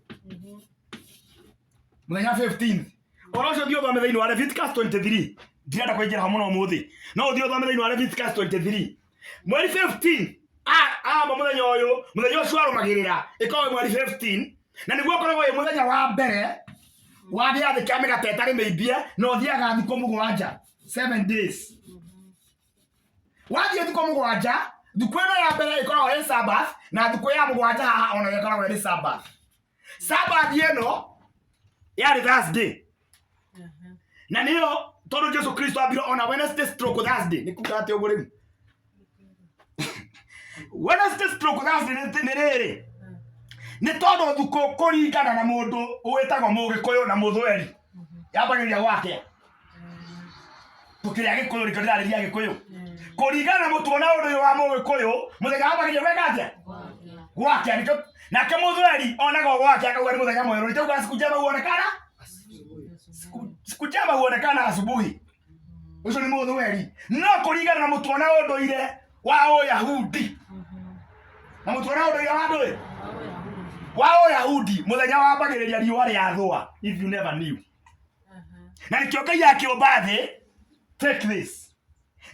muthenya 15 oro cio thio thome thĩinĩ wa Leviticus 23 ndirenda kũingĩra ho mũno ũmũthĩ no ũthiĩ thome thĩinĩ wa Leviticus 23 mweri 15 amba muthenya ũyũ muthenya ũcio arũmagĩrĩra ĩkoragwo mweri 15 na nĩguo ũkoragwo wĩ muthenya wa mbere wa gĩathĩ kĩa mĩgate ĩtarĩ mĩimbie na ũthiaga thikũ mũgwanja 7 days wathiĩ thikũ mũgwanja thikũ ĩno ya mbere ĩkoragwo ĩ Sabbath na thikũ ya mũgwanja haha ona ĩkoragwo ĩ Sabbath ĩno yari Thursday na niyo tondu Jesu Kristo ambiro ona Wednesday stroke Thursday nikuga ati ugu riu Wednesday stroke Thursday nĩ rĩrĩ nĩ tondu thuko kũringana na mũndũ wĩtagwo Mũgĩkũyũ na Mũthweri yambagĩrĩria gwake tukĩrĩa Gĩkũyũ rĩkĩrĩrĩria Gĩkũyũ kũringana na mũtugo na ũndũire wa Mũgĩkũyũ mũthenya wambagĩrĩria gwĩka atĩa gwake nake Mũthweri onaga gwake akauga nĩ mũthenya mwerũ nĩtauga siku njema huonekana siku njema huonekana asubuhi ucio nĩ Mũthweri no kũringana na mũtugo na ũndũire wa Ũyahudi na mũtugo na ũndũire wa ndũĩ wa Ũyahudi mũthenya wambagĩrĩria riũa rĩathũa if you never knew na nĩkĩo Ngai akĩũmba thĩ take this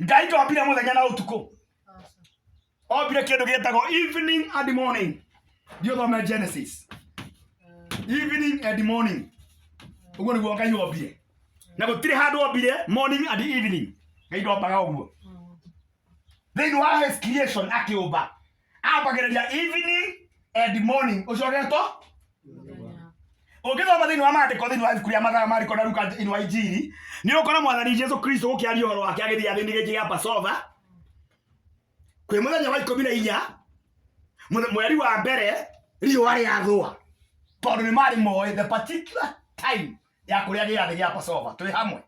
Ngai ndombire mũthenya na ũtukũ ombire kĩndũ gĩtagwo evening and morning dio thome Genesis evening and morning uguo nĩguo Ngai ombire na gũtirĩ handũ ombire morning and evening Ngai ndombaga ũguo thĩinĩ wa his creation akĩũmba ambagĩrĩria evening and morning ũcio getwo ũngĩthoma thĩinĩ wa maandĩko thĩinĩ wa ibuku rĩa mathayo Mariko na Luka thĩinĩ wa Injili nĩ ũkora Mwathani Jesu Kristo gũkĩaria ũhoro wake agĩthiĩ thĩinĩ gĩkĩ gĩa Passover kwĩ mũthenya wa 14 mweri wa mbere riũa rĩathũa tondũ nĩ marĩ moĩ the particular time ya kũrĩa gĩathĩ gĩa Passover twĩ hamwe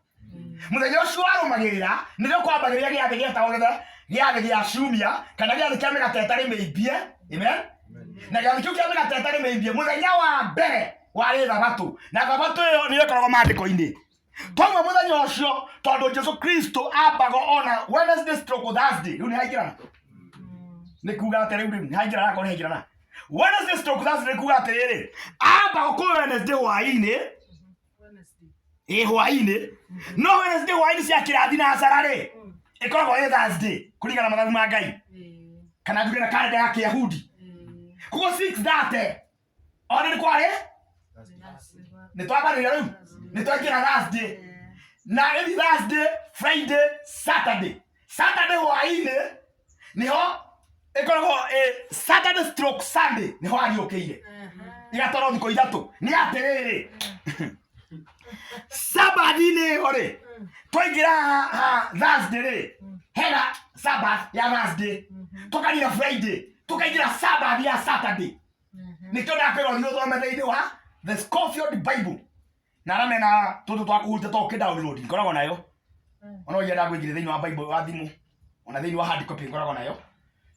muthenya ũcio arũmagĩrĩra nĩrĩo kwambagĩrĩria gĩathĩ gĩetagwo gĩathĩ gĩa ciumia kana gĩathĩ kĩa mĩgate ĩtarĩ mĩimbie amen na gĩathĩ kĩu kĩa mĩgate ĩtarĩ mĩimbie muthenya wa mbere warĩ thabatũ na thabatũ ĩyo nĩyo ĩkoragwo maandĩko-inĩ twauma muthenya ũcio tondũ Jesu Kristo ambaga ona Wednesday stroke Thursday rĩu nĩ haingĩrana nĩ kuga atĩ rĩu nĩ haingĩrana korwo nĩ haingĩrana Wednesday stroke Thursday kuga atiriri amba ko Wednesday hwaini hwaini no Wednesday hwaini cia kirathi na sarare ikoragwo ĩ Thursday kuringana mathabu ma Ngai kana njuge na kalenda ya Kiyahudi kuko 6:30 ona ni kware ni twambarĩria rĩu ni twakira Thursday na ni Thursday Friday Saturday hwaini niho ikoragwo Saturday stroke Sunday niho ariũkĩire igatwarwo thikũ ithatu ni atiriri Sabathi-inĩ ĩyo-rĩ twaingĩra Thursday-rĩ hena Sabbath ya Thursday tũkaringa Friday tũkaingĩra Sabbath ya Saturday nĩkĩo ndakwĩrwo thiĩ ũthome thĩinĩ wa The Scofield Bible na aramena tũtũ twakuhute tũkĩdownload nĩkoragwo nayo ona ũngĩenda gwĩkĩra thĩinĩ wa Bible wa thimũ ona thĩinĩ wa hard copy nĩkoragwo nayo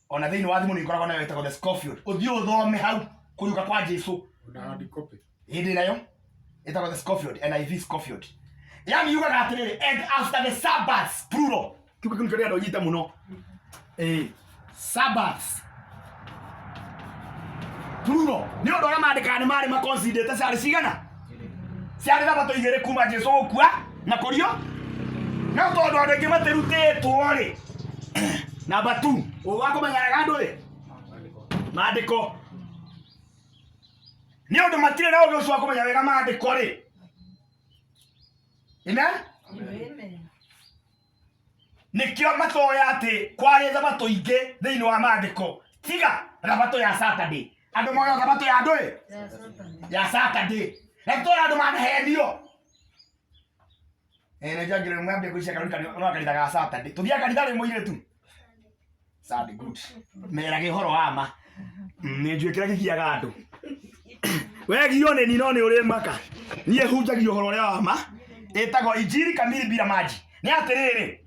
ona thĩinĩ wa thimũ nĩkoragwo nayo ĩtagwo The Scofield ũthiĩ ũthome hau kũriũka kwa Jesũ
na hard copy
ĩndĩ nayo ĩtagwo The Scofield NIV Scofield yani yugaga atiriri and after the Sabbaths plural kiugo kĩu kĩrĩa andũ nyita mũno Sabbaths plural nĩ ũndũ ũrĩa mandĩkaga nĩ marĩ maconsidate ciarĩ cigana ciarĩ thabatũ igĩrĩ kuma Jesũ gũkua na kũrio no tondũ andũ aingĩ matirutĩtwo-rĩ namba 2 ũwa kũmenyerera andũ-rĩ maandĩko nĩ ũndũ matirĩ na ũgĩ ũcio wa kũmenya wega maandĩko-rĩ Amen? Nikio matoya atĩ kwarĩ thabatũ ingĩ thĩinĩ wa maandĩko tiga thabatũ ya Saturday andũ moyo thabatũ ya andũ ya Saturday na tũra andũ mahenio nĩ njagĩrĩru mwambie kũicia kanitha no kanitha ga Saturday tũthiaga kanitha rĩmwe ire tu Sunday good merage ũhoro wa ma nĩ njũĩ kĩrĩa gĩkiaga andũ wegio nĩ nino nĩ ũrĩ maka niĩ hunjagia ũhoro ũrĩa wa ma ĩtagwo injiri kamili bila maji nĩ atĩrĩrĩ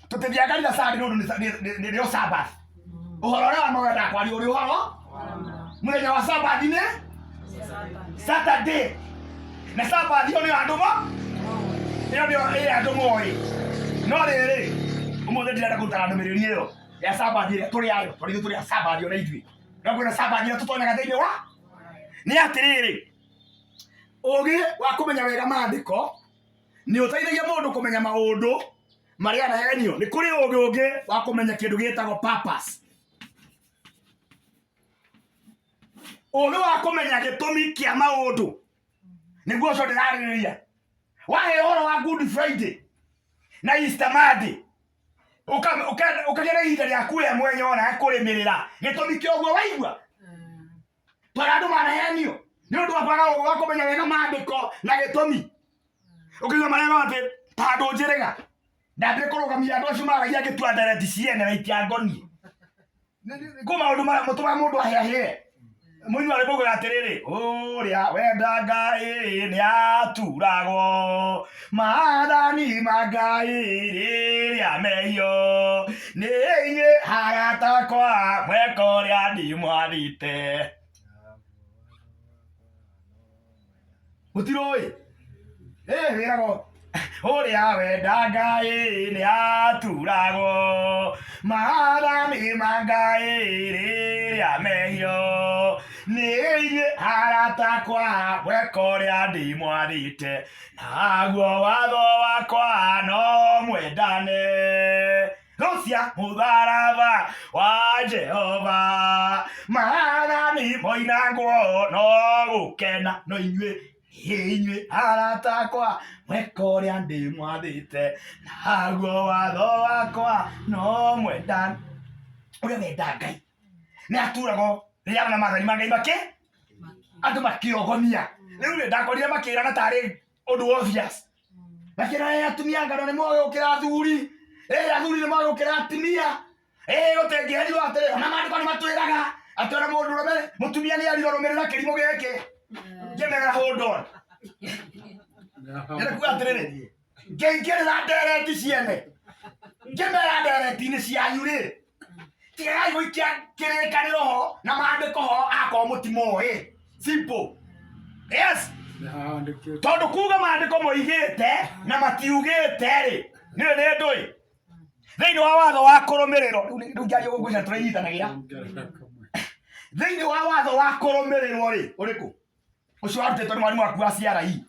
tũtĩthiaga kanitha Sunday nĩ rĩo Sabbath ũhoro ũrĩa wa ma wenda kwaria ũrĩ ũhoro mũthenya wa Sabbath nĩ Saturday na Sabbath ĩyo nĩ andũ mo ĩyo nĩ andũ moĩ no rĩrĩ ũmũthĩ ndĩrenda kũrutana ndũmĩrĩri ĩyo ya Sabbath ĩrĩa tũrĩ ayo tondũ tũrĩ Sabbath ĩyo na ithuĩ no kwĩna Sabbath ĩrĩa tũtonyaga thĩinĩ wa nĩ atĩrĩrĩ ũgĩ wa kũmenya wega maandĩko nĩ ũteithagia mũndũ kũmenya maũndũ marĩa anahenio nĩ kũrĩ ũgĩ ũngĩ wa kũmenya kĩndũ gĩtagwo purpose ũgĩ wa kũmenya gĩtũmi kĩa maũndũ nĩguo ũcio ndĩrarĩrĩria wahe ũhoro wa Good Friday na Easter Monday ũkagĩa na ihinda rĩaku we mwenye ona kũrĩmĩrĩra gĩtũmi kĩa ũguo waigua tondũ andũ manahenio nĩ ũndũ wa kwaga ũgĩ wa kũmenya wega maandĩko na gĩtũmi ũkĩigua marĩa atĩ ta andũ njĩrĩga ndambire kũrũgamia andũ acio maragia ngĩtua ndereti ciene na itiangonie kũ maũndũ matũmaga mũndũ ahĩahĩe mũini warĩ maugaga atĩrĩrĩ ũrĩa wenda Ngai nĩ aturagwo maathani ma Ngai rĩrĩa mehio nĩ inyuĩ arata akwa mweka ũrĩa ndimwathĩte mũtirũĩ wĩragwo ũrĩa wenda Ngai nĩ aturagwo maathani ma Ngai rĩrĩa mehio nĩ inyuĩ arata akwa mweka ũrĩa ndimwathĩte naguo watho wakwa no mwendane rũcia mũtharaba wa Jehova maathani moinagwo no gũkena no inyuĩ arata akwa mweka ũrĩa ndimwathĩte naguo watho wakwa no mwendane ũrĩa wenda Ngai nĩ aturagwo rĩrĩa arĩ na maathani ma Ngai andũ makĩogonia rĩu nĩ ndakorire makĩrana tarĩ ũndũ obvious makĩra atumia ngano nĩ moĩ gũkĩra athuri athuri nĩ moĩ gũkĩra atumia gũtengĩerirwo atĩrĩ ona maandĩko nĩ matwĩraga atĩ ona mũndũ ũrũme mũtumia nĩ erirwo rũmĩrĩra kĩrimũ gĩkĩ ngĩmera hold on nĩ kuga atĩrĩrĩ ngĩingĩrĩra ndereti ciene ngĩmera ndereti-inĩ cianyu-rĩ tigai gũikia kĩrĩkanĩro ho na maandĩko ho akorwo mũtimoĩ simple yes tondũ kuga maandĩko moigĩte na matiugĩte-rĩ nĩwe nĩ ndũĩ thĩinĩ wa watho wa kũrũmĩrĩrwo rĩu ngĩaria gũkũica tũrĩnyitanagĩra Thĩinĩ wa watho wa kũrũmĩrĩrwo rĩ ũrĩkũ ũcio warutĩtwo nĩ mwarimũ waku wa CRE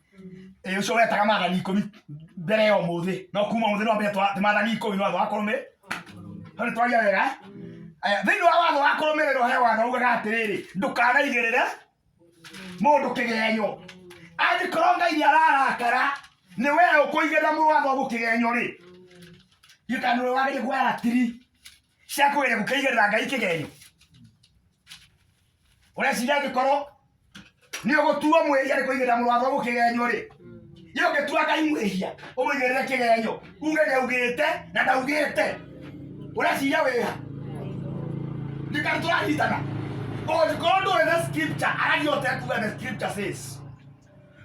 ũcio wetaga maathani 10 mbere ya ũmũthĩ no kuma ũmũthĩ no mbere maathani 10 nĩ watho wa kũrũmĩrĩrwo nĩ twaria wega thĩinĩ wa watho wa kũrũmĩrĩrwo he watho ugaga atĩrĩrĩ ndũkanaigĩrĩre mũndũ kĩgenyo angĩkorwo Ngai nĩ ararakara nĩ we ũkũigĩrĩra mũwatho gũkĩgenyo rĩ gĩkanũ wagĩrĩire kuoya tiri cia kũgeria gũkĩigĩrĩra Ngai kĩgenyo ũreciria angĩkorwo nĩ ũgũtuo mwĩhia nĩ kũigĩrĩra mũwatho gũkĩgenyo rĩ yeye ũngĩtua Ngai mwĩhia ũmũigĩrĩre kĩgenyo uge nĩaugĩte na ndaugĩte ũreciria wĩha ndikana tũranyitana ũngĩkorwo ndũrĩ na scripture aragio ũtekuga the scripture says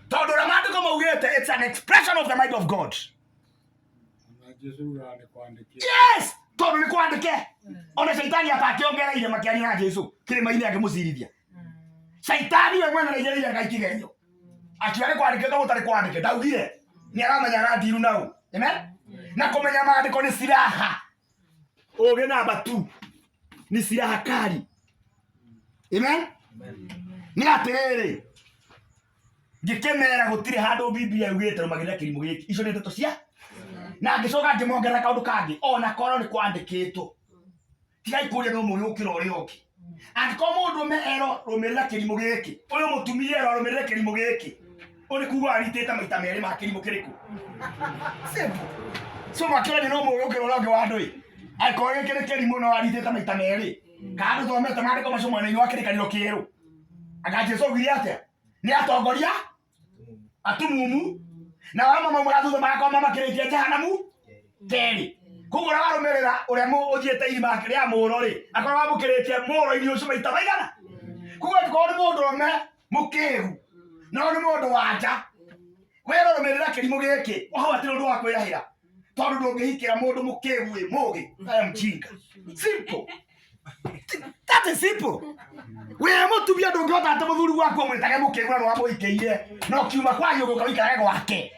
tondũ ũrĩa maandĩko maugĩte it's an expression of the mind of God. Yes tondũ nĩ kwandĩke ona Shaitani atakĩongereire makĩaria na Jesu kĩrĩma-inĩ akĩmũcirithia Shaitani we mwene nĩaigĩrĩire Ngai kĩgenyo akiuga nĩ kwandĩkĩtwo gũtarĩ kwandĩke ndaugire nĩ aramenya ndiru nau amen na kũmenya maandĩko nĩ siraha ũgĩ namba 2 nĩ siraha kari amen nĩ atĩrĩrĩ ngĩkĩmera gũtirĩ handũ Biblia yugĩte rũmagĩrĩra kĩrimũ gĩkĩ icio nĩ ndeto cia na ngĩcoka ngĩmongerera kaũndũ kangĩ ona korwo nĩ kwandĩkĩtwo tigai kũria no mũrĩ ũkĩra ũrĩa ũngĩ angĩkorwo mũndũ ero rũmĩrĩra kĩrimũ gĩkĩ ũyũ mũtumia ero rũmĩrĩra kĩrimũ gĩkĩ ũrĩ kuga aritĩte maita merĩ ma kĩrimũ kĩrĩkũ simple so makĩrania no mũrĩ ũkĩra ũrĩa ũngĩ wa andũ angĩkorwo gĩkĩ nĩ kĩrimũ no aritĩte maita merĩ kana thomete maandĩko macio mwena-inĩ wa kĩrĩkanĩro kĩerũ anga Jesu oigire atĩa nĩ atongoria atumumu na wama mamwe thutha magakoma makĩrĩtie jehanamu kerĩ kũgũra warũmĩrĩra ũrĩa ũthiĩte irima rĩa mũũro rĩ akorwo wamũkĩrĩtie mũũro-inĩ ũcio maita maigana kuga angĩkorwo nĩ mũndũ ũme mũkĩĩgu no nĩ mũndũ wa nja wĩra rũmĩrĩra kĩrimũ gĩkĩ wahau atĩ ũndũ wa kwĩrahĩra tondũ ndũngĩhikĩra mũndũ mũkĩĩgu wĩ mũgĩ aya mjinga simple that is simple we mũtumia ndũngĩhota atĩ mũthuri waku ũmwĩtage mũkĩĩgu na nĩwamũhikĩire no kiuma kwanyu ũgũka ũikarage gwake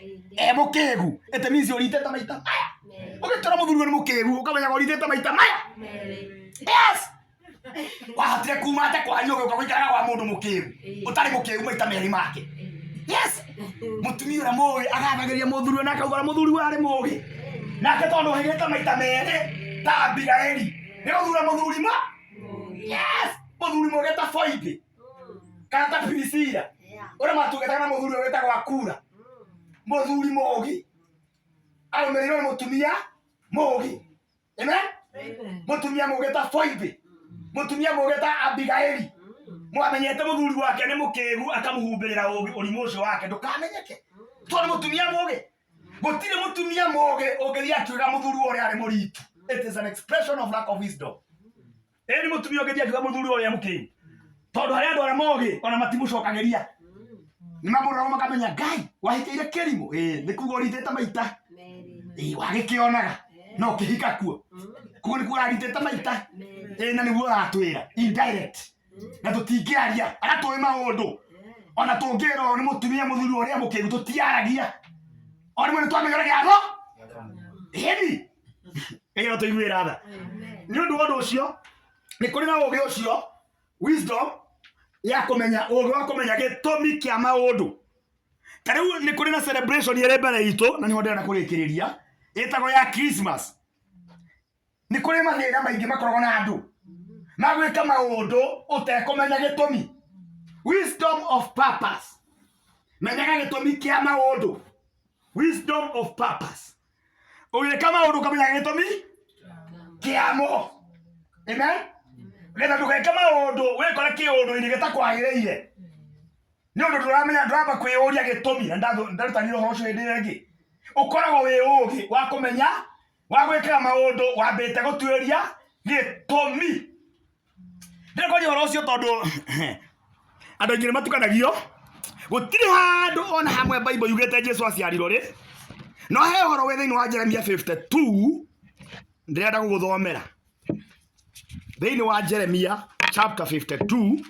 mũkĩĩgu ĩte means ũritĩte maita maya ũgĩtũra mũthuri nĩ mũkĩĩgu ũkamenya ũritĩte maita maya yes wahotire kuma atĩ kwanyu ũgũka ũikaraga gwa mũndũ mũkĩĩgu ũtarĩ mũkĩĩgu maita merĩ make yes mũtumia ũrĩa mũgĩ agathagĩria mũthuri na akaugara mũthuri warĩ mũgĩ nake tondũ ũhĩgĩte maita merĩ ta Abigaili nĩ gũthura mũthuri ma yes mũthuri mũgĩ ta Foibe kana ta Priscilla ũrĩa matungĩtaga na mũthuri wĩtagwo Akura mũthuri mũgĩ arũmĩrĩirwo nĩ mũtumia mũgĩ amen mũtumia mũgĩ ta Foibe mũtumia mũgĩ ta Abigaili mwamenyete mũthuri wake nĩ mũkĩĩgu akamũhumbĩrĩra ũrimũ ũcio wake ndũkamenyeke tondũ mũtumia mũgĩ gũtirĩ mũtumia mũgĩ ũngĩthiĩ akiuga mũthuri ũrĩa arĩ mũritu it is an expression of lack of wisdom nĩ mũtumia ũngĩthiĩ akiuga mũthuri ũrĩa mũkĩĩgu tondũ harĩ andũ arĩa mũgĩ ona matimũcokagĩria nĩ mamũrora makamenya Ngai wahikĩire kĩrimũ nĩ kuga ũritĩte maita wagĩkĩonaga no kĩhika kuo kuga nĩ kuga aritĩte maita na nĩguo ũratwĩra indirect na tũtingĩaria arĩa tũĩ maũndũ ona tũngĩrwo nĩ mũtumia mũthuri ũrĩa mũkĩĩgu tũtiaragia ona rĩmwe nĩ twamenya ũrĩa gĩatho ĩni ĩyo tũiguĩra tha nĩ ũndũ wa ũndũ ũcio nĩ kũrĩ na ũgĩ ũcio wisdom ya kũmenya ũgĩ wa kũmenya gĩtũmi kĩa maũndũ ta rĩu nĩ kũrĩ na celebration ĩrĩ mbere itũ na nĩho ndĩrenda kũrĩkĩrĩria ĩtagwo ya Christmas nĩ kũrĩ mathĩna maingĩ makoragwo na andũ magwĩka maũndũ ũtekũmenya gĩtũmi wisdom of purpose menyaga gĩtũmi kĩa maũndũ wisdom of purpose ũgĩka maũndũ ũkamenya gĩtũmi kĩamo amen getha ndũgeke maũndũ wĩkore kĩũndũ-inĩ gĩtakwagĩrĩire nĩ ũndũ ndũramenya ndũramba kwĩyũria gĩtũmi na ndarutanire ũhoro ũcio hĩndĩ ĩyo ĩngĩ ũkoragwo wĩ ũgĩ wa kũmenya wa gwĩkaga maũndũ wambĩte gũtuĩria gĩtũmi ndĩrĩkũria ũhoro ũcio tondũ andũ aingĩ nĩ matukanagio gũtirĩ handũ ona hamwe Bible yugĩte Jesu aciarirwo rĩ no he ũhoro wĩ thĩinĩ wa Jeremia 52 ndĩrenda gũgũthomera thĩinĩ wa Jeremia chapter 52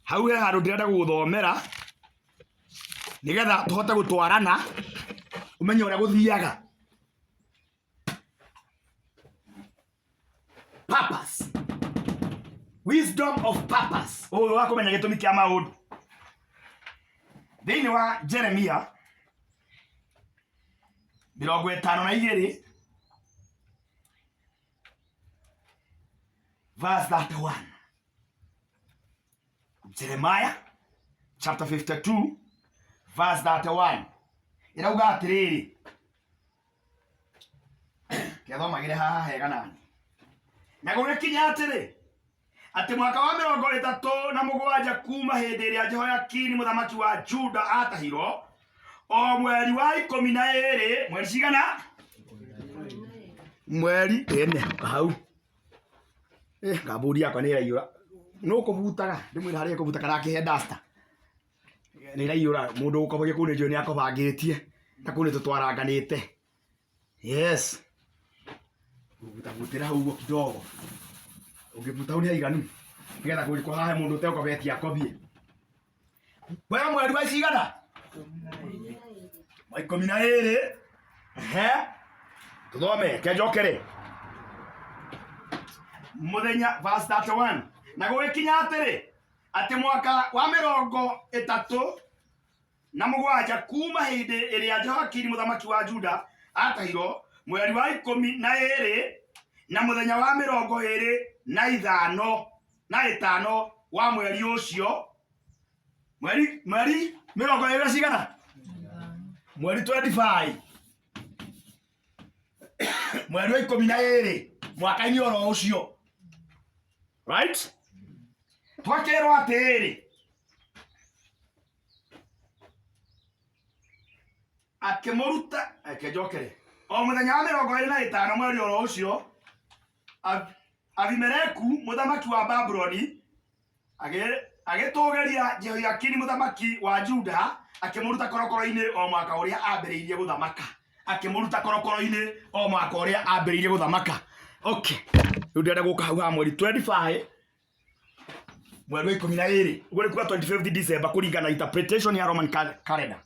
hau he handũ ndĩrenda gũgũthomera nĩgetha tũhote gũtwarana ũmenye ũrĩa gũthiaga purpose Wisdom of purpose. Oyo wako menya gitumi kia maundu. Thĩinĩ wa Jeremia 52 verse 31. Jeremiah chapter 52 verse 31. Irauga atiriri. Kethomagire haha hega nani. Na gũgĩkinya atĩrĩ, atĩ mwaka wa 37 kuma hĩndĩ ĩrĩa Jehoiakini mũthamaki wa Juda atahirwo, o mweri wa 12, mweri cigana? Mweri ene hau. Ngaburi yakwa nĩ ĩraiyũra. No kũbutaga, ndĩmwĩra harĩa kũbutaga rakĩhe duster. Nĩ ĩraiyũra, mũndũ ũkobagia kũu nĩ njũĩ nĩ akũbangĩtie, na kũu nĩ tũtwaranganĩte. Yes. Utabutira hau ũguo kidogo. Ungebuta uni haiganu. Nigetha kũrikwo hahe mũndũ ũtekobetia akobie. Wewe mweri wa cigana? 12. Tuthome kenjokere. Muthenya verse 31. Na gũgĩkinya atĩrĩ, atĩ mwaka wa 37 kuma hĩndĩ ĩrĩa Jehoiakini mũthamaki wa Juda atahirwo, mweri wa 12 na mũthenya wa 25 wa mweri ũcio, mweri 20 cigana? Mweri 25 mweri wa 12 mwaka-inĩ oro ũcio, right? Twakerwo atĩrĩ, akĩmũruta kenjokere, o mũthenya wa 25 mweri oro ũcio, Abimeleku mũthamaki wa Babuloni agĩtũgeria Jehoiakini mũthamaki wa Juda, akĩmũruta korokoro-inĩ o mwaka ũrĩa ambĩrĩirie gũthamaka. Akĩmũruta korokoro-inĩ o mwaka ũrĩa ambĩrĩirie gũthamaka. Okay. Rĩu ndĩrenda gũka hau ha mweri 25 mweri wa 12 ũguo nĩ kuga 25 December kũringana na interpretation ya Roman calendar.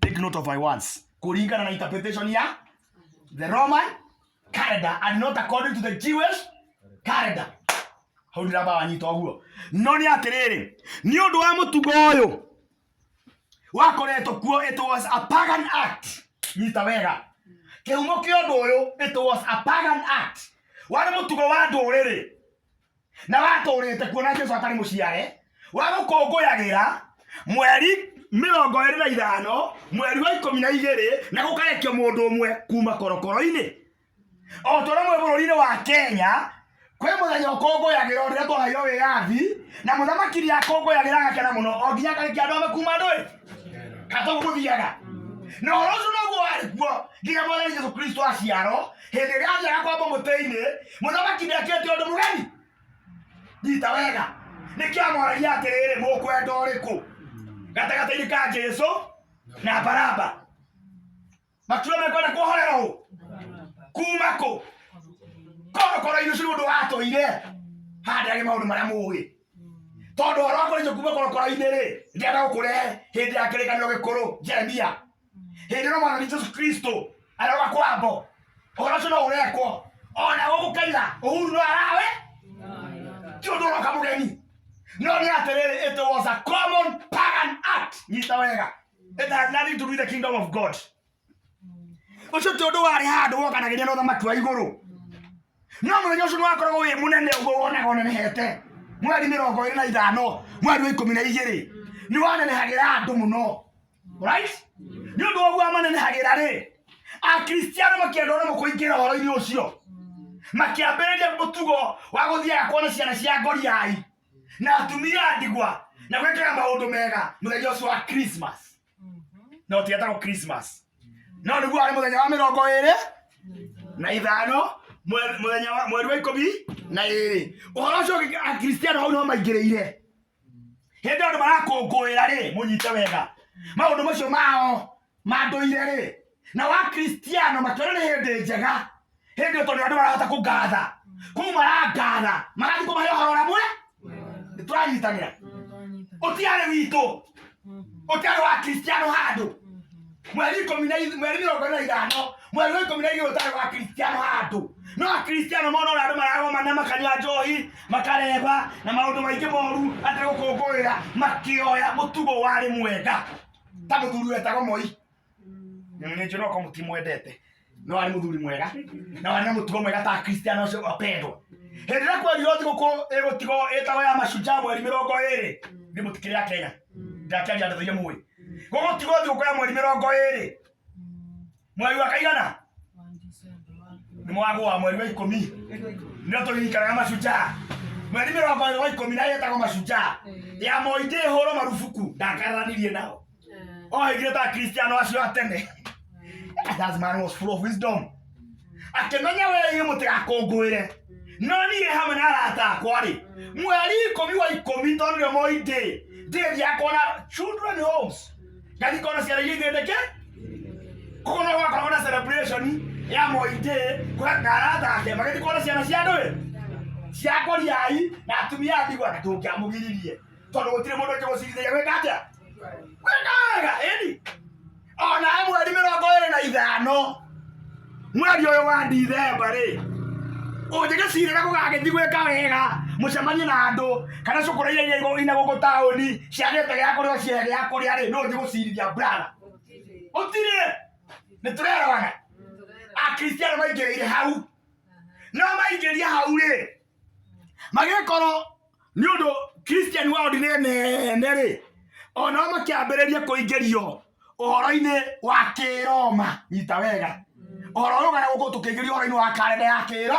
Take note of my words. Kũringana na interpretation ya the Roman calendar and not according to the Jewish calendar. Hau ndiramba wanyita ũguo. No nĩ atĩrĩrĩ, nĩ ũndũ wa mũtugo ũyũ wakoretwo kuo, it was a pagan act. Nyita wega. Kĩhumo kĩa ũndũ ũyũ, it was a pagan act. Warĩ mũtugo wa ndũrĩrĩ na watũrĩte kuona Jesũ atarĩ mũciare, wa gũkũngũyagĩra mweri 25 mweri wa 12 na gũkarekio mũndũ ũmwe kuma korokoro-inĩ. O tũrũmwe bũrũri-inĩ wa Kenya kwĩ mũthenya ũkũngũyagĩra rĩrĩa twaheirwo wĩyathi, na mũthamaki nĩ akũngũyagĩra agakena mũno, o nginya akarĩkia andũ amwe kuma ndũĩ katũgu gũthiaga. Na ũhoro ũcio noguo warĩ kuo nginya Mwathani Jesũ Kristo aciarwo. Hĩndĩ ĩrĩa athiaga kwamba mũtĩ-inĩ, mũthamaki ndekĩte ũndũ mũgeni. Nyita wega. Nĩkĩo amũragia atĩrĩrĩ, mũkwenda ũrĩkũ gatagatĩ-inĩ ka Jesũ na Baraba? Makiuga mekwenda kuohorera ũ? Kuma kũ? Korokoro-inĩ ũcio nĩ ũndũ watũire handage maũndũ marĩa mũĩ. Tondũ ũhoro wa kũrĩkia kuma korokoro-inĩ-rĩ, ndĩrenda gũkũrehe hĩndĩ ya kĩrĩkanĩro gĩkũrũ Jeremia. Hĩndĩ ĩno Mwathani Jesũ Kristo arauga kwambo, ũhoro ũcio no ũrekwo. Ona gũgũkaira Uhuru no arawe ti ũndũ ũroka mũgeni. No nĩ atĩrĩrĩ, it was a common pagan act. Nyita wega. It has nothing to do with the kingdom of God. Ũcio ti ũndũ warĩ handũ wokanagĩria na ũthamaki wa igũrũ. No mũthenya ũcio nĩ wakoragwo wĩ mũnene ũguo wonaga ũnenehete. Mweri 25 mweri wa 12 nĩ wanenehagĩra andũ mũno. Right? Nĩ ũndũ ũguo amanenehagĩra-rĩ, Akristiano makĩenda ũrĩa mũkũingĩra ũhoro-inĩ ũcio, makĩambĩrĩria mũtugo wa gũthiaga kuona ciana cia ngoriai na atumia a ndigwa na gwĩkaga maũndũ mega mũthenya ũcio wa Christmas. No ti etagwo Christmas. No nĩguo warĩ mũthenya wa 25 mweri wa 12. Ũhoro ũcio Akristiano hau no maingĩrĩire. Hĩndĩ andũ marakũngũĩra-rĩ, mũnyite wega, maũndũ macio mao ma ndũire-rĩ, na wa Kristiano makĩona nĩ hĩndĩ njega. Hĩndĩ tondũ andũ marahota kũngatha, kũu marangatha magathiĩ kũmahe ũhoro ũrĩa mwega. Nĩtũranyitanĩra. Ũtiarĩ witũ, ũtiarĩ wa Kristiano handũ. Mweri 25 mweri wa 12 utari wa Kristiano handu no Kristiano mono na andu maragoma na makanywa njohi makareba na maundu maingi moru atari gukungurira makioya mutugo wari mwega ta muthuri wetagwo Moi ni njono ko mutimwendete no ari muthuri mwega na ari mutugo mwega ta Kristiano ucio apendwa hedira kwa rioti guko egotigo etago ya mashujaa mweri 20 ndi mutikiri ya Kenya ndakanja ndathoye muwe gogo tigo guko ya mweri 20 mweri wa kaigana ni mwago wa mweri wa 10 ndio tulikana ya mashujaa mweri 20 na yetago mashujaa ya Moi horo marufuku ndakaranirie nao igire ta Kristiano acio atene that man was full of wisdom akemenya wewe mutigakungwire no ni hamwe na arata kwari mweri 10 tondu Moi ndi yakona children homes gari kona ciara yigendeke kono wakona celebration ya Moi kwa arata ake mageti kona ciana cia ndoe cia koriai na atumia athigwa na tungiamugiririe tondu gutire mundu ukigucirithia weka atia wega eni ona mweri 25 mweri uyu wa December ri ungigicirira gugagithii gwika wega mucemanie na andu kana cukuru iria ina guku tauni ciagete gia kuria ciege ya kuria ri no ngigucirithia brother utire ni turerawana a Kristiano maingirire hau no maingiria hau ri magikoro ni undu Christian world nene ri ona makiambiriria kuingirio uhoro-ini wa kiroma nyita wega uhoro rugana guku tukiingirio uhoro-ini wa kalenda ya kiro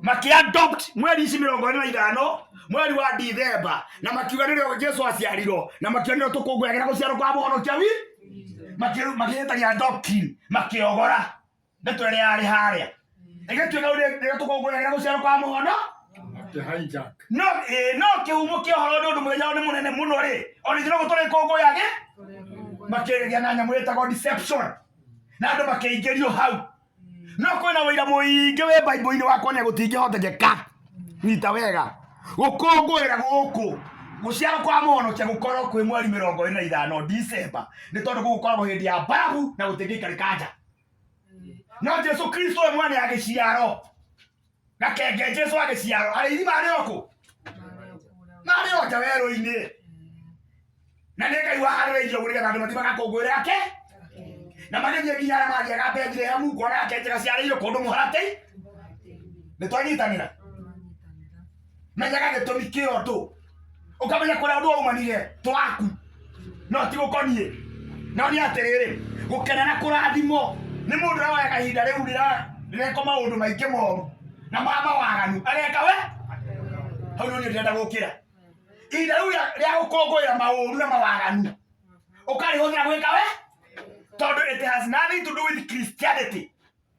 makiadopt mweri 25 mweri wa December na makiuga nirio Jesu aciarirwo na makianira tukunguyagera guciarwo kwa muhonokia wi makiyetagia doctrine makiogora ndetwere yari haria igituika uri tukunguyagera guciarwo kwa muhono hijack no kihumo kia horo ndu muthenya ni munene muno ri oni thiro gutore kunguyage makigeria na nyamu yetagwo deception na andu makiingirio hau no kwina wira muingi we Bible-ini wakwa ne gutingihoteka nyita wega gukungwira guku guciarwo kwa muhonokia gukorwo kwi mweri 25 December ni tondu gukorwo hindi ya barabu na gutingikari nja no Jesu Kristo we mwana agiciaro na kenge Jesu agiciaro ari mari oku mari oja wero-ini na ngai wa harĩirio gũrĩga andũ matimaga kũngwĩra ake na magĩthiĩ nginya arĩa mathiaga Bethlehem kuona ake njĩra ciarĩirio kũndũ mũharatĩ nĩtwanyitanĩra menyaga gĩtũmi kĩa ũndũ ũkamenya kũrĩa ũndũ waumanire twaku no ti gũkoniĩ no nĩ atĩrĩrĩ gũkena na kũrathimwo nĩ mũndũ ũrĩa woya kahinda rĩu rĩreka maũndũ maingĩ moru na mawaganu areka we hau nĩ ndĩrenda gũkĩra ihinda rĩu rĩa gũkũngũĩra maũru na mawaganu ũkarĩhũthĩra gwĩka we tondu it has nothing to do with Christianity,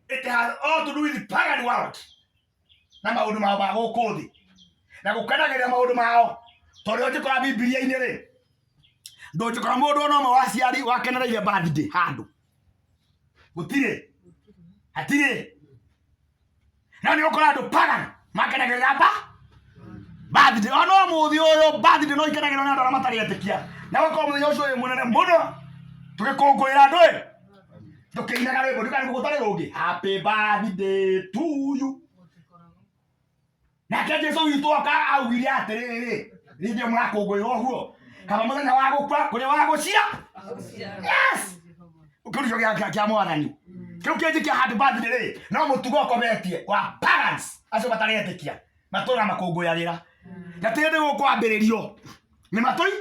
it has all to do with the pagan world na maundu mao ma guku thi na gukenagiria maundu mao tondu ukikora Biblia-ini ri ndungikora mundu no mo waciari wakenereire birthday handu gutire hatire na ni ukora andu pagan makenagiria birthday ono muthi uyu birthday no ikenagiria na andu aria matari etikia na gukora muthenya ucio uyu munene muno tugikungwira andu tukiinaga rwimbo ndikari gutari rungi happy birthday to you na ke Jesu witu aka augire atiriri ndio murakungwira oguo kama muthenya wa gukua kuri wa gucia yes ukurijo kia mwathani kiu kingi kia happy birthday ri no mutugo kobetie wa parents acio batari etikia matura makungwirira na tindi gukwambiririo ni matui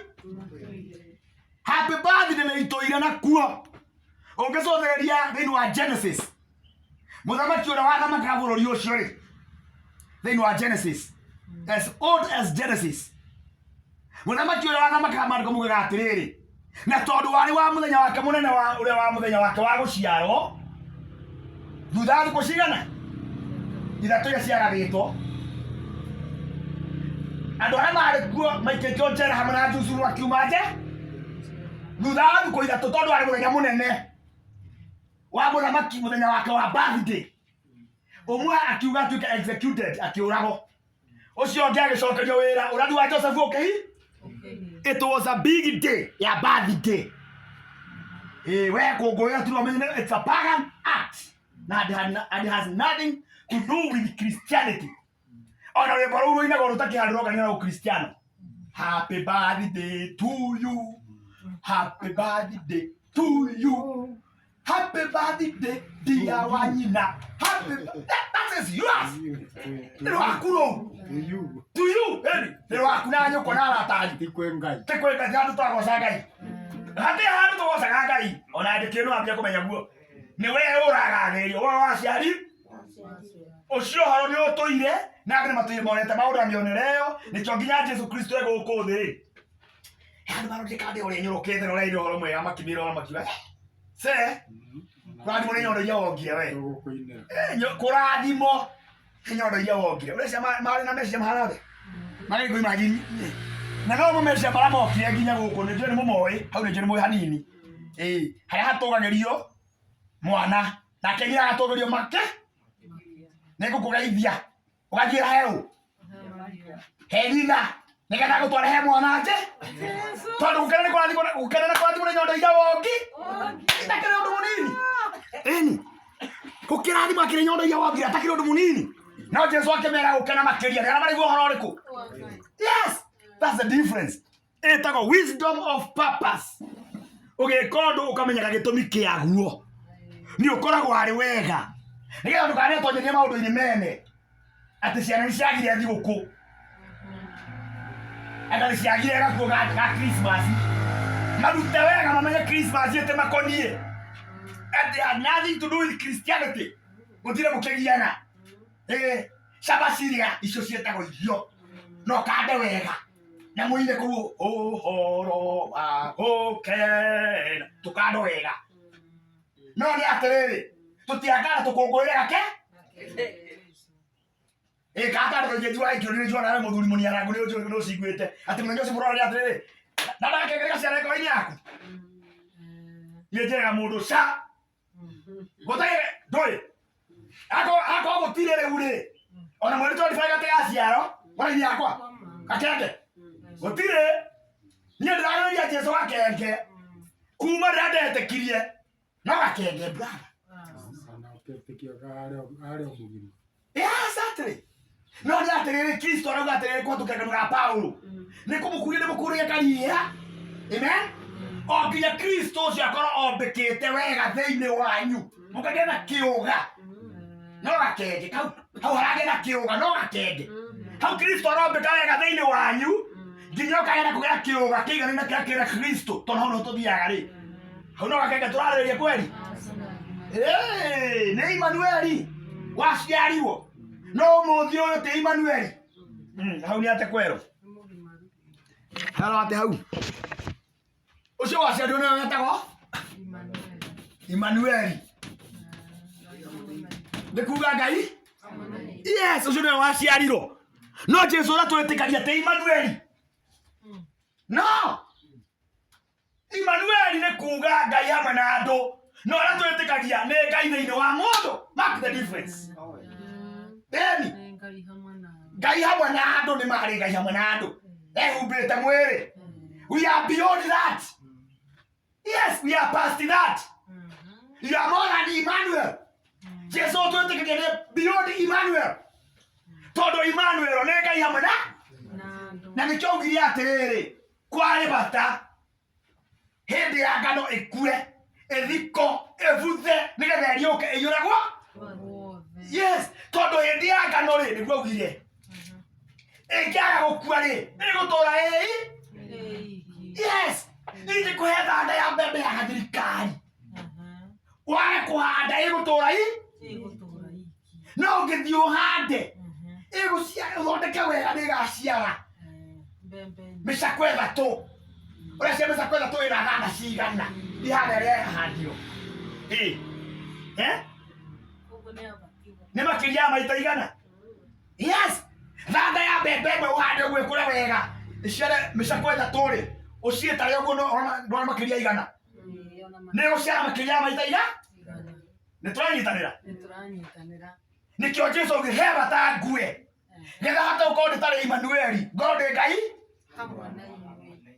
happy birthday na itoira na kuo ungecothereria thiini wa Genesis muthamaki ura wathamaka bururi ucio ri thiini wa Genesis as old as Genesis muthamaki ura wathamaka mariko mugaga atiriri na tondu wari wa muthenya wake munene wa ure wa muthenya wake wa guciarwo thutha thiku cigana ithatu iria ciarathitwo andu aria mari kuo maikĩtio njera hamwe na Jusuru akiuma nje thutha wa thiku ithatu tondu wari muthenya munene wa muthamaki muthenya wake wa birthday umwe akiuga tuika executed akiurago ucio ngi agicokerio wira urathi wa Joseph okay it was a big day ya birthday we kũngũĩra tu no it's a pagan act. And it has nothing to do with Christianity. Ona we baro uno inago rutakihandwo kanitha wa Kristiano. Happy birthday to you. Happy birthday to you. Happy birthday dear Wanyina. That is yours. Nero akuno. To you. Nero akuna nyoko na ratani. Tikwengai handu twagoca Ngai. Hati handu twagoca Ngai. Ona ndikino ambia kumenya guo. Ni we uragagerio wa waciari. Ucio haro ni utoire na ngene matuire monete maundu amionereo ni kyo nginya Jesu Kristo ego kuthi. Handu baro ndikande uri nyurukite no reino horo mwega makimira ona makiba. Se kurathimo ni nyondo yawongire we. Kurathimo ni nyondo yawongire. Urecia mari na mecia maharabe. Mari ngui magini. Na no mo mecia bara mokire nginya guku ni ndiri mumoi hau ni ndiri mui hanini. Haya hatugagerio mwana na kengira atogerio make nego kugeithia ugathira heu helina nigenda gutwara he mwana anje tondu gukenera kwathi muri nyondo ira wongi itakire undu munini gukirathima akire nyondo ira wongi atakire undu munini no Jesu akemera gukena makiria nera mari guhoro riku. Yes, that's the difference. Etago wisdom of purpose. Ugekondu ukamenyaga gitumi kiaguo ni ukoragwo ari wega nigetha ndukane tonye maundu-ini mene ati ciana ni ciagire thiguku ati ciagire gakuo ga Christmas marute wega mamenye Christmas ite makonie ati had nothing to do with Christianity gutire mukigiana sabasiria icio cietagwo irio no kande wega na muine kuu uhoro wa gukena tukande wega no ni atiriri tutiakana tukungũĩre gake kakana tũngĩjua ikĩũrire jua nawe mũthuri mũniarangu nĩ ũciguĩte atĩ mũthenya ũcio mũrorire atiriri na ndagakĩgĩre ciana ĩko-inĩ yaku niĩ njĩraga mũndũ ca gũtarĩ ndũĩ akorwo gũtirĩ rĩu rĩ ona mweri 25 gatigaciaro mwana-inĩ yakwa gakenge gũtirĩ niĩ ndĩragĩrĩria Jesu gakenge kuma ndĩrandetĩkirie no gakenge brother. Exactly. No ni atiriri Kristo arauga atiriri kwa tukegano ga Paulo ni kumukuria ni mukuria karia. Amen. O nginya Kristo ucio akorwo ombekete wega thiini wanyu mukagĩa na kiuga no gakenge hau haragĩa na kiuga no gakenge hau Kristo arombeka wega thiini wanyu nginya ukagĩa kugĩa kiuga kĩigana na kĩra Kristo tondu hau no tuthiaga ri hau no gakenge turarĩrĩria kweli. Ni Emmanuel waciarirwo no muthi uyu ti Emmanuel hau ni ate kwero ate hau ucio waciarirwo ni wetagwo Emmanuel ndikuga Ngai. Yes, ucio ni waciarirwo no Jesu ora twetĩkagia ti Emmanuel no Emmanuel ni kuga Ngai hamwe na andu no ora twetĩkagia nĩ Ngai thĩinĩ wa mũndũ. Mark the difference. Then Ngai hamwe na andũ nĩ marĩ Ngai hamwe na andũ ehumbĩte mwĩrĩ. We are beyond that. Yes, we are past that. You are more than Emmanuel. Jesu twetĩkagia nĩ beyond Emmanuel tondũ Emmanuel nĩ Ngai hamwe na nĩkĩo augire atĩrĩrĩ kwarĩ bata hĩndĩ ya ngano ĩkue ethiko evuthe nigetha riuke iyuragwo. Yes, tondu hindi ya ngano ri niguo augire ingiaga gukua ri igutura yes indi kuhetha nda ya mbembe ya thirikari wage kuhanda igutura no ngithii uhande iguciara uthondeke wega nigaciara micakwe ithatu urecia micakwe ithatu ina thanda cigana ihanda ria yahandio nĩ makĩria maita igana. Yes, thanda ya mbembe ĩmwe ũhande ũguo ĩkũre wega ĩciare mĩcakwe ĩtatũ rĩ ũciĩtare ũguo no makĩria igana nĩ gũciara makĩria maita igana. Nĩ tũranyitanĩra nĩkĩo Jesũ augire he bata ngue getha hata ũkorwo ndĩtarĩ Emmanuel ngorwo ndĩ Ngai hamwe na inyuĩ.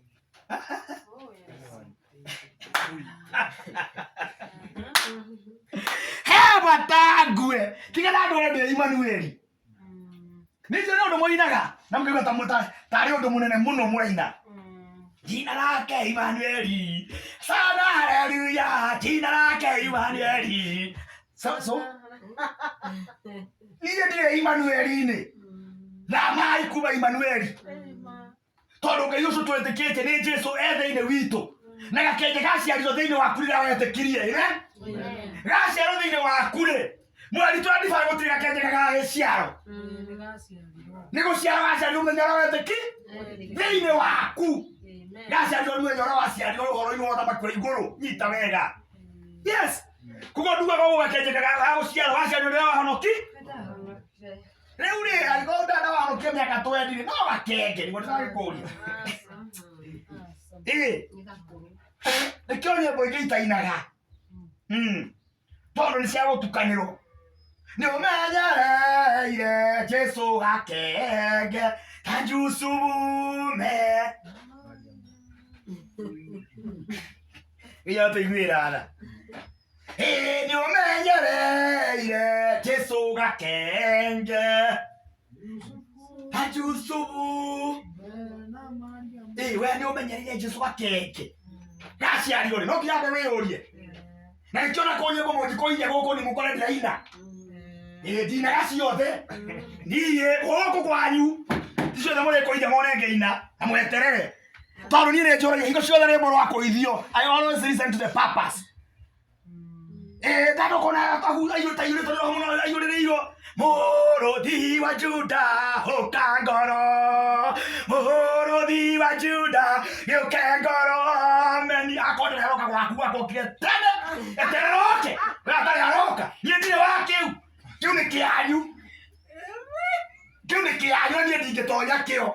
Heba tangue. Tiga na ndore de Emmanuel. Nijo no ndo moinaga. Na mkiwa tamuta tari ndo munene muno muraina. Jina lake Emmanuel. Sana haleluya. Jina lake Emmanuel. So. Niye ndiye Emmanuel ni. Na mai kuba Emmanuel. Tondu Ngai ucio twetikite ni Jesu ethe-ini witu. Na gakenje gaciarirwo thiini waku rĩrĩa wetikirie ire gaciarwo thiini waku ri mweri twa ndiba gutiri gakenje gagagiciarwo ni guciarwo gaciarirwo muthenya ũrĩa wetiki thiini waku gaciarirwo muthenya ũrĩa waciarirwo ũhoro-inĩ wa ũthamaki wa igũrũ nyita wega yes kuguo ndugaga ũguo gakenje gagagũciarwo gaciarirwo rĩrĩa wahonoki rĩu rĩ angĩkorwo ndana wahonokia mĩaka 20 no gakenge nĩguo ndĩragĩkũria Nikio nyimbo ingĩ itainaga tondu nĩ cia gũtukanĩrwo nĩ ũmenyereire Jesu gakenge kanjusubume iyo tũiguĩra tha nĩ ũmenyereire Jesu gakenge kanjusubu we nĩ ũmenyereire Jesu gakenge gaciarirwo rĩ no nginya ambe wĩyũrie na nĩkĩona kũ nyĩmbo mũngĩkũiria gũkũ nĩ mũkore ndĩraina ndinaga ciothe niĩ gũkũ kwanyu ti ciothe mũrĩkũiria mone ngĩina na mweterere tondũ niĩ nĩnjũragia hingo ciothe rĩmbo rwa kũithio I always listen to the purpose tondũ kũna aiyũrĩtwo roho mũno aiyũrĩrĩirwo mũrũthi wa Juda ũka ngoro mũrũthi wa Juda gĩũke ngoro meni akorwo aroka gwaku gwakokire tene etereroke we atarĩ aroka niĩ ndirĩ wa kĩu nĩ kĩanyu na niĩ ndingĩtonya kĩo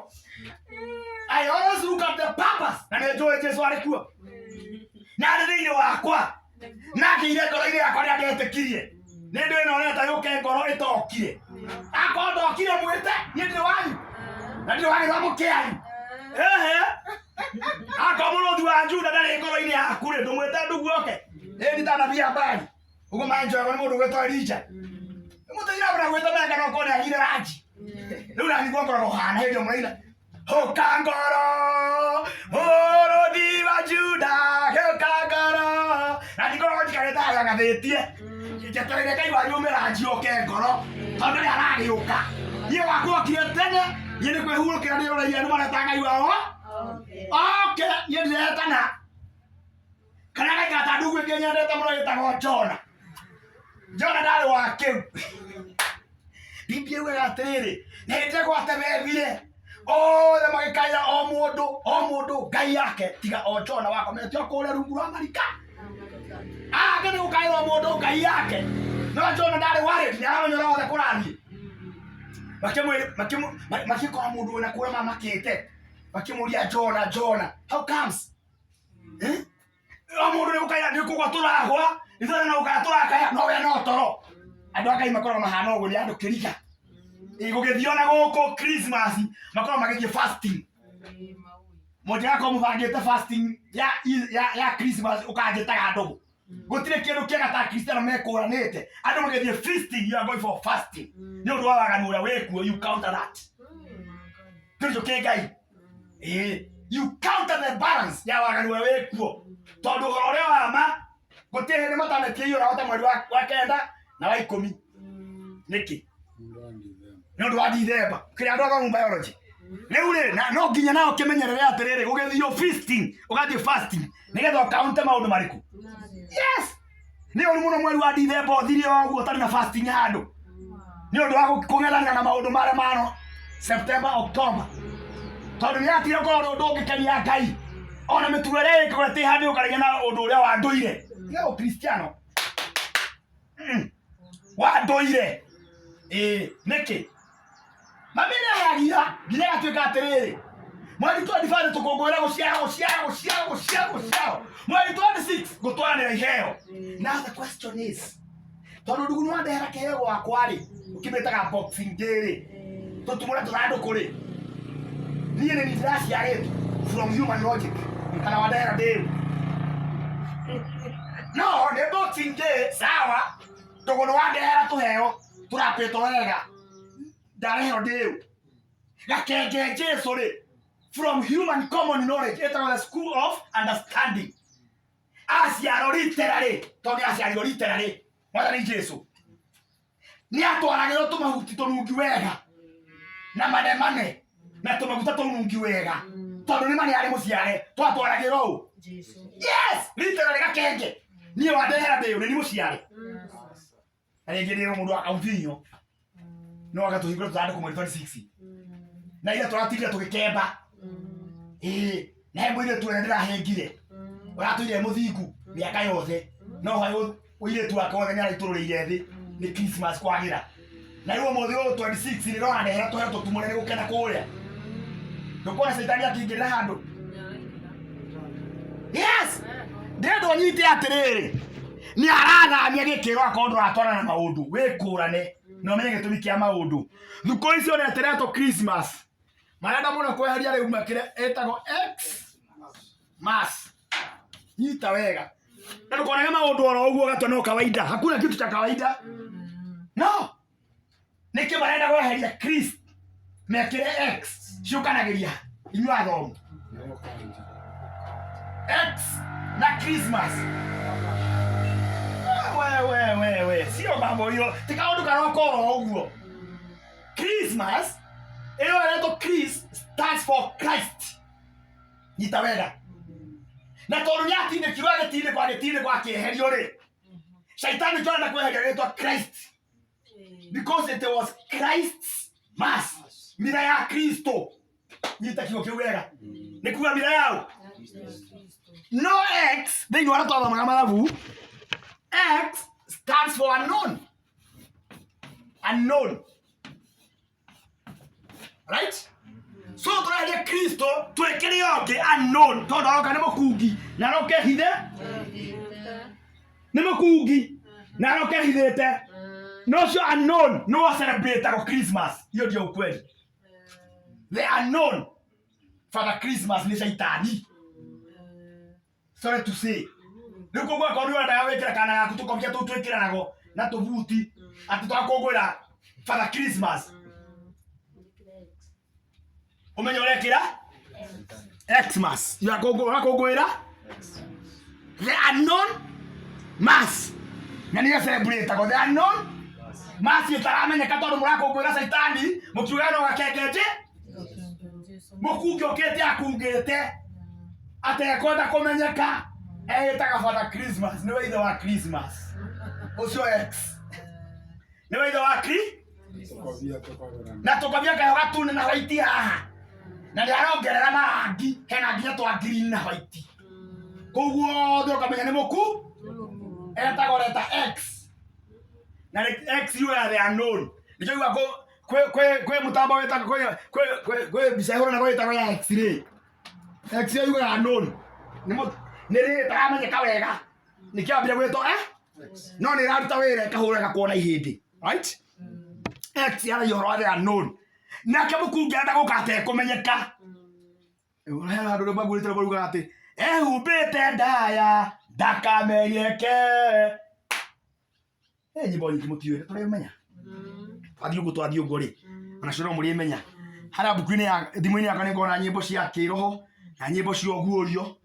I always look at the purpose na nĩnjũĩ Jesu arĩ kuo na arĩ thĩinĩ wakwa na ngĩire ngoro-inĩ yakwa rĩrĩa ndetĩkirie nĩ ndĩ ĩno ũreta yũke ngoro ĩtokire akorwo ndokire mwĩte niĩ ndĩ wanyu na ndĩ wa gĩthomo kĩanyu akorwo mũrũthi wa Juda ndarĩ ngoro-inĩ yaku rĩ ndũmwĩte nduguoke ĩni tanabia mbari ũguo manjũagwo nĩ mũndũ ũgwĩtwo Elija mũtĩirabũra gwĩtwo menga no korwo nĩ agire ranji rĩu nani guokoragwo hana hĩndĩ ĩyo mũraina ũka ngoro mũrũthi wa Juda gĩũka ngoro na ndikoragwo njikarĩte haha gathĩtie njetereire Ngai wanyu ũmĩra njiũke ngoro tondũ nĩ aragĩũka niĩ wakuokire tene niĩ nĩ kwĩhurũkĩra nĩroreire nĩ mareta Ngai wao oke niĩ ndiretana kana gaikata ndugu ĩngĩ nyendete mũno ĩtagwo Jona ndarĩ wa kĩu Biblia yugaga atĩrĩrĩ na hĩndĩ ĩrĩa gwatebebire othe magĩkaĩra o mũndũ Ngai yake tiga o Jona wakometio kũrĩa rungu rwa marika angĩ nĩ gũkaĩra o mũndũ Ngai yake no Jona ndarĩ warĩ nginya aramenya othe kũrathiĩ makĩkora mũndũ wĩna kũrĩa mamakĩte makĩmũria Jona how comes o mũndũ nĩ gũkaĩra nĩ kũgwa tũragwa ithuothe no gũkaya tũrakaya no we no toro andũ a Ngai makoragwo mahana ũguo nĩ andũ kĩriga gũgĩthiĩ ona gũkũ Christmas makoragwo magĩthiĩ fasting mũngĩgakorwo mũbangĩte fasting ya Christmas ũkanjĩtaga ndũgũ gũtirĩ kĩndũ kĩega ta Kristiano mekũranĩte andũ magĩthiĩ feasting you are going for fasting nĩ ũndũ wa waganu ũrĩa wĩkuo you counter that kĩrĩco kĩ Ngai you counter the balance ya waganu ũrĩa wĩkuo tondũ ũhoro ũrĩa wama gũtirĩ hĩndĩ matanetie iyũra hota mweri wa kenda na wa 10 nĩkĩ nĩ ũndũ wa Dithemba kĩrĩa andũ athomu biology rĩu rĩ no nginya nao kĩmenyerere atĩrĩrĩ gũgĩthiĩ feasting ũgathiĩ fasting nĩgetha ũkaunte maũndũ marĩkũ yes nĩ ũrĩ mũno mweri wa Dithemba ũthire ũguo ũtarĩ na fasting handũ nĩ ũndũ wa kũng'ethanĩra na maũndũ marĩa mano September October tondũ nĩ atire ũkorwo ũndũ ũngĩkenia Ngai ona mĩtugo ĩrĩa ĩkagwo atĩ handũ ũkarĩgia na ũndũ ũrĩa wa ndũire nĩ Ũkristiano wa ndũire nĩkĩ mami nĩaragia nginya gatuĩka atĩrĩrĩ mweri 25 tũkũngũĩra gũciaro mweri 26 gũtwaranĩra iheo now the question is tondũ ndugu nĩ wandehera kĩheo gwakwa rĩ ũkĩmĩtaga Boxing Day rĩ tũtumũre tũthandũkũ rĩ niĩ nĩ ndĩraciarĩtwo from human logic kana wandehera ndĩru Boxing Day sawa togono wandehera tuheo turapetwo wega ndarehero ndiu gakenge Jesu ri from human common knowledge etagwo the school of understanding aciaro literally tondi aciaro literally mwathani Jesu ni atwaragirwo tumahuti tunungi wega na manemane na tumaguta tunungi wega tondu ni mani ari muciare twatwaragirwo Jesu yes literally gakenge ni wandehera ndiu ni muciare arengerero mundu akauthinyo no agatuhingura tutande ku mweri 26 na ile twatirira tugikemba na mwire tuendera hengire uratuire muthingu miaka yothe no hayo uire tu akothe ni araitururiire thi ni Christmas kwagira na iwo muthi wo 26 ni no anehera tuhe tutumure ni gukena kuria ndukona Saitani akingirira handu yes ndendo nyite atiriri ni arathamia gikiro akondo atwana na maundu wikurane no menye gitumi kia maundu thuko icio neteretwo Christmas marenda muno kweheria riu makire etago X mass nyita wega na ndukona maundu oro uguo gatwa no kawaida hakuna kitu cha kawaida no niki marenda kweheria Christ mekire X ciukanagiria inywa thomu X na Christmas we sio mambo hiyo tikaundu kanokoro uguo Christmas ero eto Chris stands for Christ nyita wega na tondu nyatinde kirwage tinde kwa keherio ri Saitani twana kweheria retwa Christ because it was Christ's mass mira ya Kristo nyita kigo kiwega ni kuwa mira yao no X they wara twa magamavu X stands for unknown. Unknown. Right? So tunaje Kristo tuekere yoke unknown. Tondu aroka ni mukungi na aroke hithe. Ni mukungi na aroke hithete. No so unknown no celebrate ko Christmas. Hiyo ndio ukweli. The unknown for the Christmas ni Saitani. Sorry to say. Niko kwa kondu wanda wekera kana gaku tukomkia tutwekera nago na tuvuti ati twakongwira for Christmas umenye urekira Xmas yakongwira the unknown mass na ni celebrate ko the unknown mass itaramenya katondu murakongwira Saitani mukiugano gakengeje mukungi okete akungete atekwenda kumenyeka etaka for Christmas ni weitha wa Christmas ucio X ni weitha wa na tukabia kayo gatune na white haha na ndi arongerera marangi hena nginya twa green na white koguo ndo kamenya ni muku etagoreta X na X you are the unknown ndicho kwe mutambo wetaka kwe bisahoro na wetaka ya X-ray X you are unknown nere taramenyeka wega nikiambire gwetwo no ni raruta wira kahuraga kuona ihindi right X ya yoro the unknown nake mukungi anda gukate kumenyeka ura andu magurite baruga ati humbite ndaya ndakamenyeke nyimbo nyingi mutiwe turimenya athiugu twathiugu ri ana ciro muri menya hara buku-ini ya thimu-ini yakwa ni ngona nyimbo cia kiroho na nyimbo cia oguorio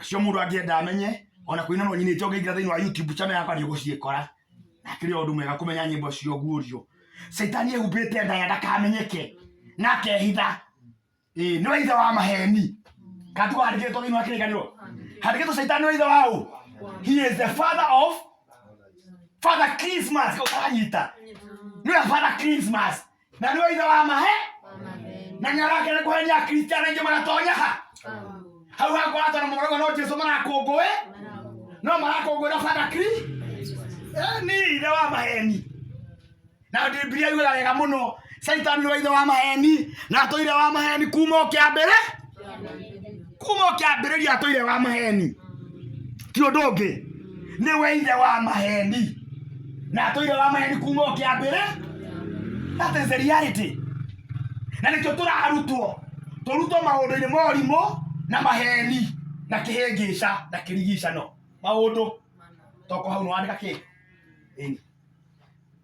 cio mundu angienda amenye ona kuina no nyinite ongeira thiini wa YouTube channel yakwa ni guciikora na kiri undu mwega kumenya nyimbo cia oguorio Saitani ehumbite ndaya ndakamenyeke nake hitha ni waitha wa maheni katuko handikitwo thiini wa kiriganiro handikitwo Saitani waitha wao he is the father Christmas utanyita ni father Christmas na ni waitha wa mahe na nyarake ni kuhenia Kristiano ingi magatonya hau hako atana mugorogo no Jesu marakongwe no marakongwe na father ni ithe wa maheni na Biblia yuga wega muno Saitani ni ithe wa maheni na toire wa maheni kuma kiambiriria toire wa maheni ti undu ungi ni we ithe wa maheni na toire wa maheni kuma kiambiriria that is the reality na nikyo turarutwo maundu-ini morimo na maheni na kihengisha na kirigicano maundu toko hau no andika ki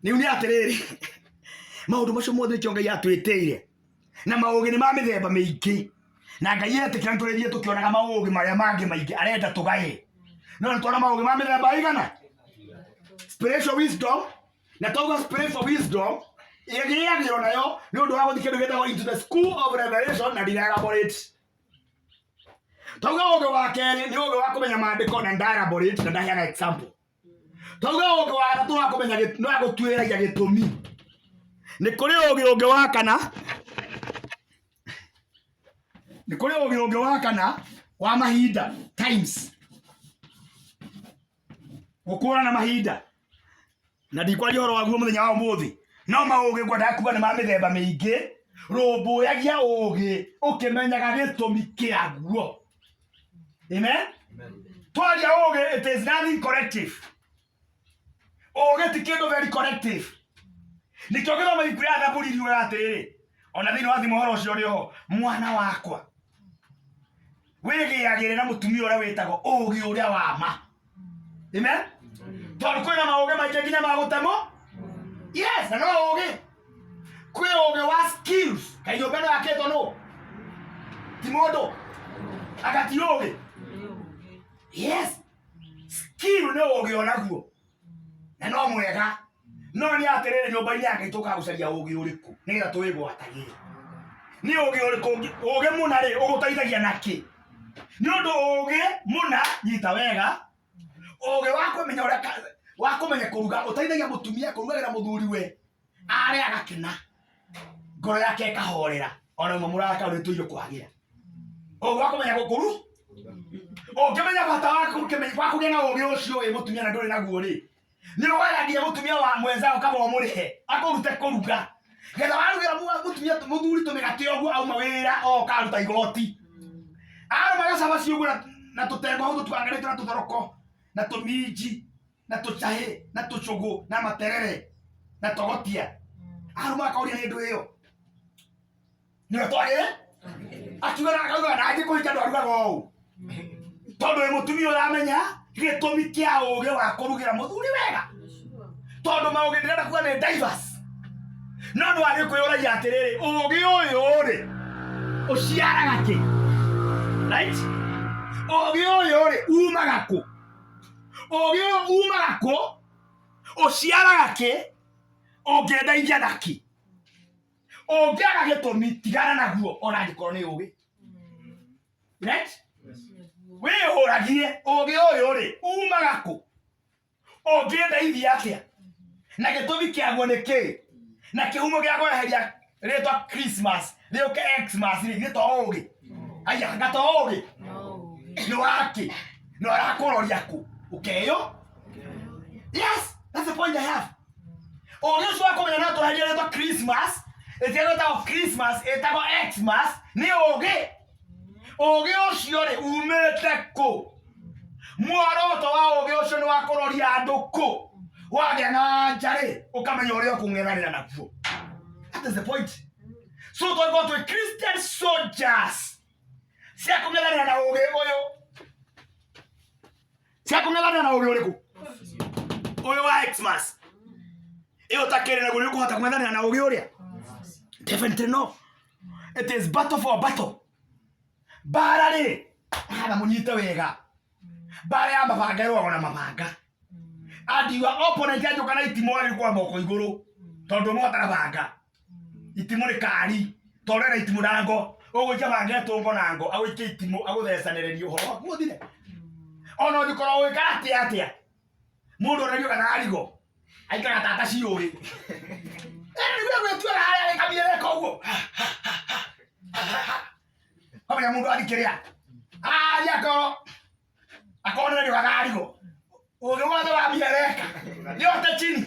ni uni atiriri maundu macio mothe kio Ngai atwitire na maugi ni ma mithemba mingi na Ngai etikira nturithie tukionaga maugi maria mangi maingi arenda tugaye no ntwara maugi ma mithemba igana spiritual wisdom na toga spiritual wisdom igiagio nayo ni undu wa guthii kindu gitagwo into the school of revelation na elaborate toga ugi wa keri ni ugi wa kumenya maandiko na elaborate na ndaheana example toga ugi wa gatatu wa kumenya no agutwiragia gitumi ni kuri ugi wa kana ni kuri ugi wa kana wa mahinda times gukura na mahinda na ndikwari horo waguo muthenya wa umuthi no maugi ngwenda kuga ni ma mithemba mingi rumbuyagia ugi ukimenyaga gitumi kiaguo amen twaria ugi it is nothing corrective ugi ti kindu very corrective nikio githoma ikuri athaburi riuga atiriri ona thini wa thimu horo ucio rio mwana wakwa wigiagire na mutumia uria witagwo ugi uria wa ma amen tondu kwina maugi maingi nginya magutemo yes na no ugi kwi ugi wa skills kaio beno aketo no timodo agati ugi yes skill no ugi onaguo na no mwega no ni atiriri nyumba-ini yake ituka gucaria ugi uriku nigetha tuwigwatagie ni ugi uriku ugi muna ri ugutaithagia naki ni undu ugi muna nyita wega ugi wakumenya uria wakumenya kuruga utaithagia mutumia kurugagira muthuri we ari agakena ngoro yake ikahorera ona mwe muraka uri tuiyo kwagira ugi wakumenya gukuru ukimenya bata waku ukimenya kugena ugi ucio we mutumia na nduri naguo ri ni waragia mutumia wa mwenzao kama omurihe akurute kuruga getha warugira mutumia muthuri tumigate oguo auma wira o karuta igoti ara magacaba ciugu na tutengo hau tutwangarite na tuthoroko na tuminji na tuchahe na tuchugu na materere na togotia ara makauria ni ndu iyo ni twagire akiuga akauga na ngikuhika ndu arugaga ou tondu we mutumia uramenya gitumi kia ugi wa kurugira muthuri wega tondu maugi ndirenda kuga ni diverse no ndo ari kwiyuragia atiriri ugi uyu ri uciaraga ki right ugi uyu ri umaga ku ugi uyu umaga ku uciaraga ki ungiendaithia naki ungiaga gitumi tigana naguo ona angĩkorwo ni ugi right wihuragie ugi uyu ri umaga ku ungiendaithia atia na gitumi kiaguo ni ki na kihumo gia kweheria ritwa Christmas riuke Xmas ritwa ugi aya ngata ugi ni waki no arakuroria ku ukeyo yes that's the point I have ugi ucio wakumenya no tweheria ritwa Christmas itiagwetagwo Christmas itagwo Xmas ni ugi ugi ucio ri umite ku muoroto wa ugi ucio ni wa kuroria andu ku wagia na njari ukamenya uria ukung'ethanira naguo. That is the point. So to go to Christian soldiers cia kung'ethanira na ugi uyu cia kung'ethanira na ugi uriku uyu wa Xmas iyo takiri naguo ni ukuhota kung'ethanira na ugi uria definitely no. It is battle for battle. Bara ri ana munyite wega bara ya mabanga ro na mabanga and your opponent yanyu kana itimo ari kwa moko iguru tondu motara banga itimo ri kari torera itimo nango uguja banga tungo nango awike itimo aguthecanererio horo waku thire ona ndikoro wikati atia mundu rerio kana arigo aikara tata ciuri niwe gwetua haya kabire koguo kama mundu arikiria yako akona rerio kana arigo ugi wothe wa miereka yote chini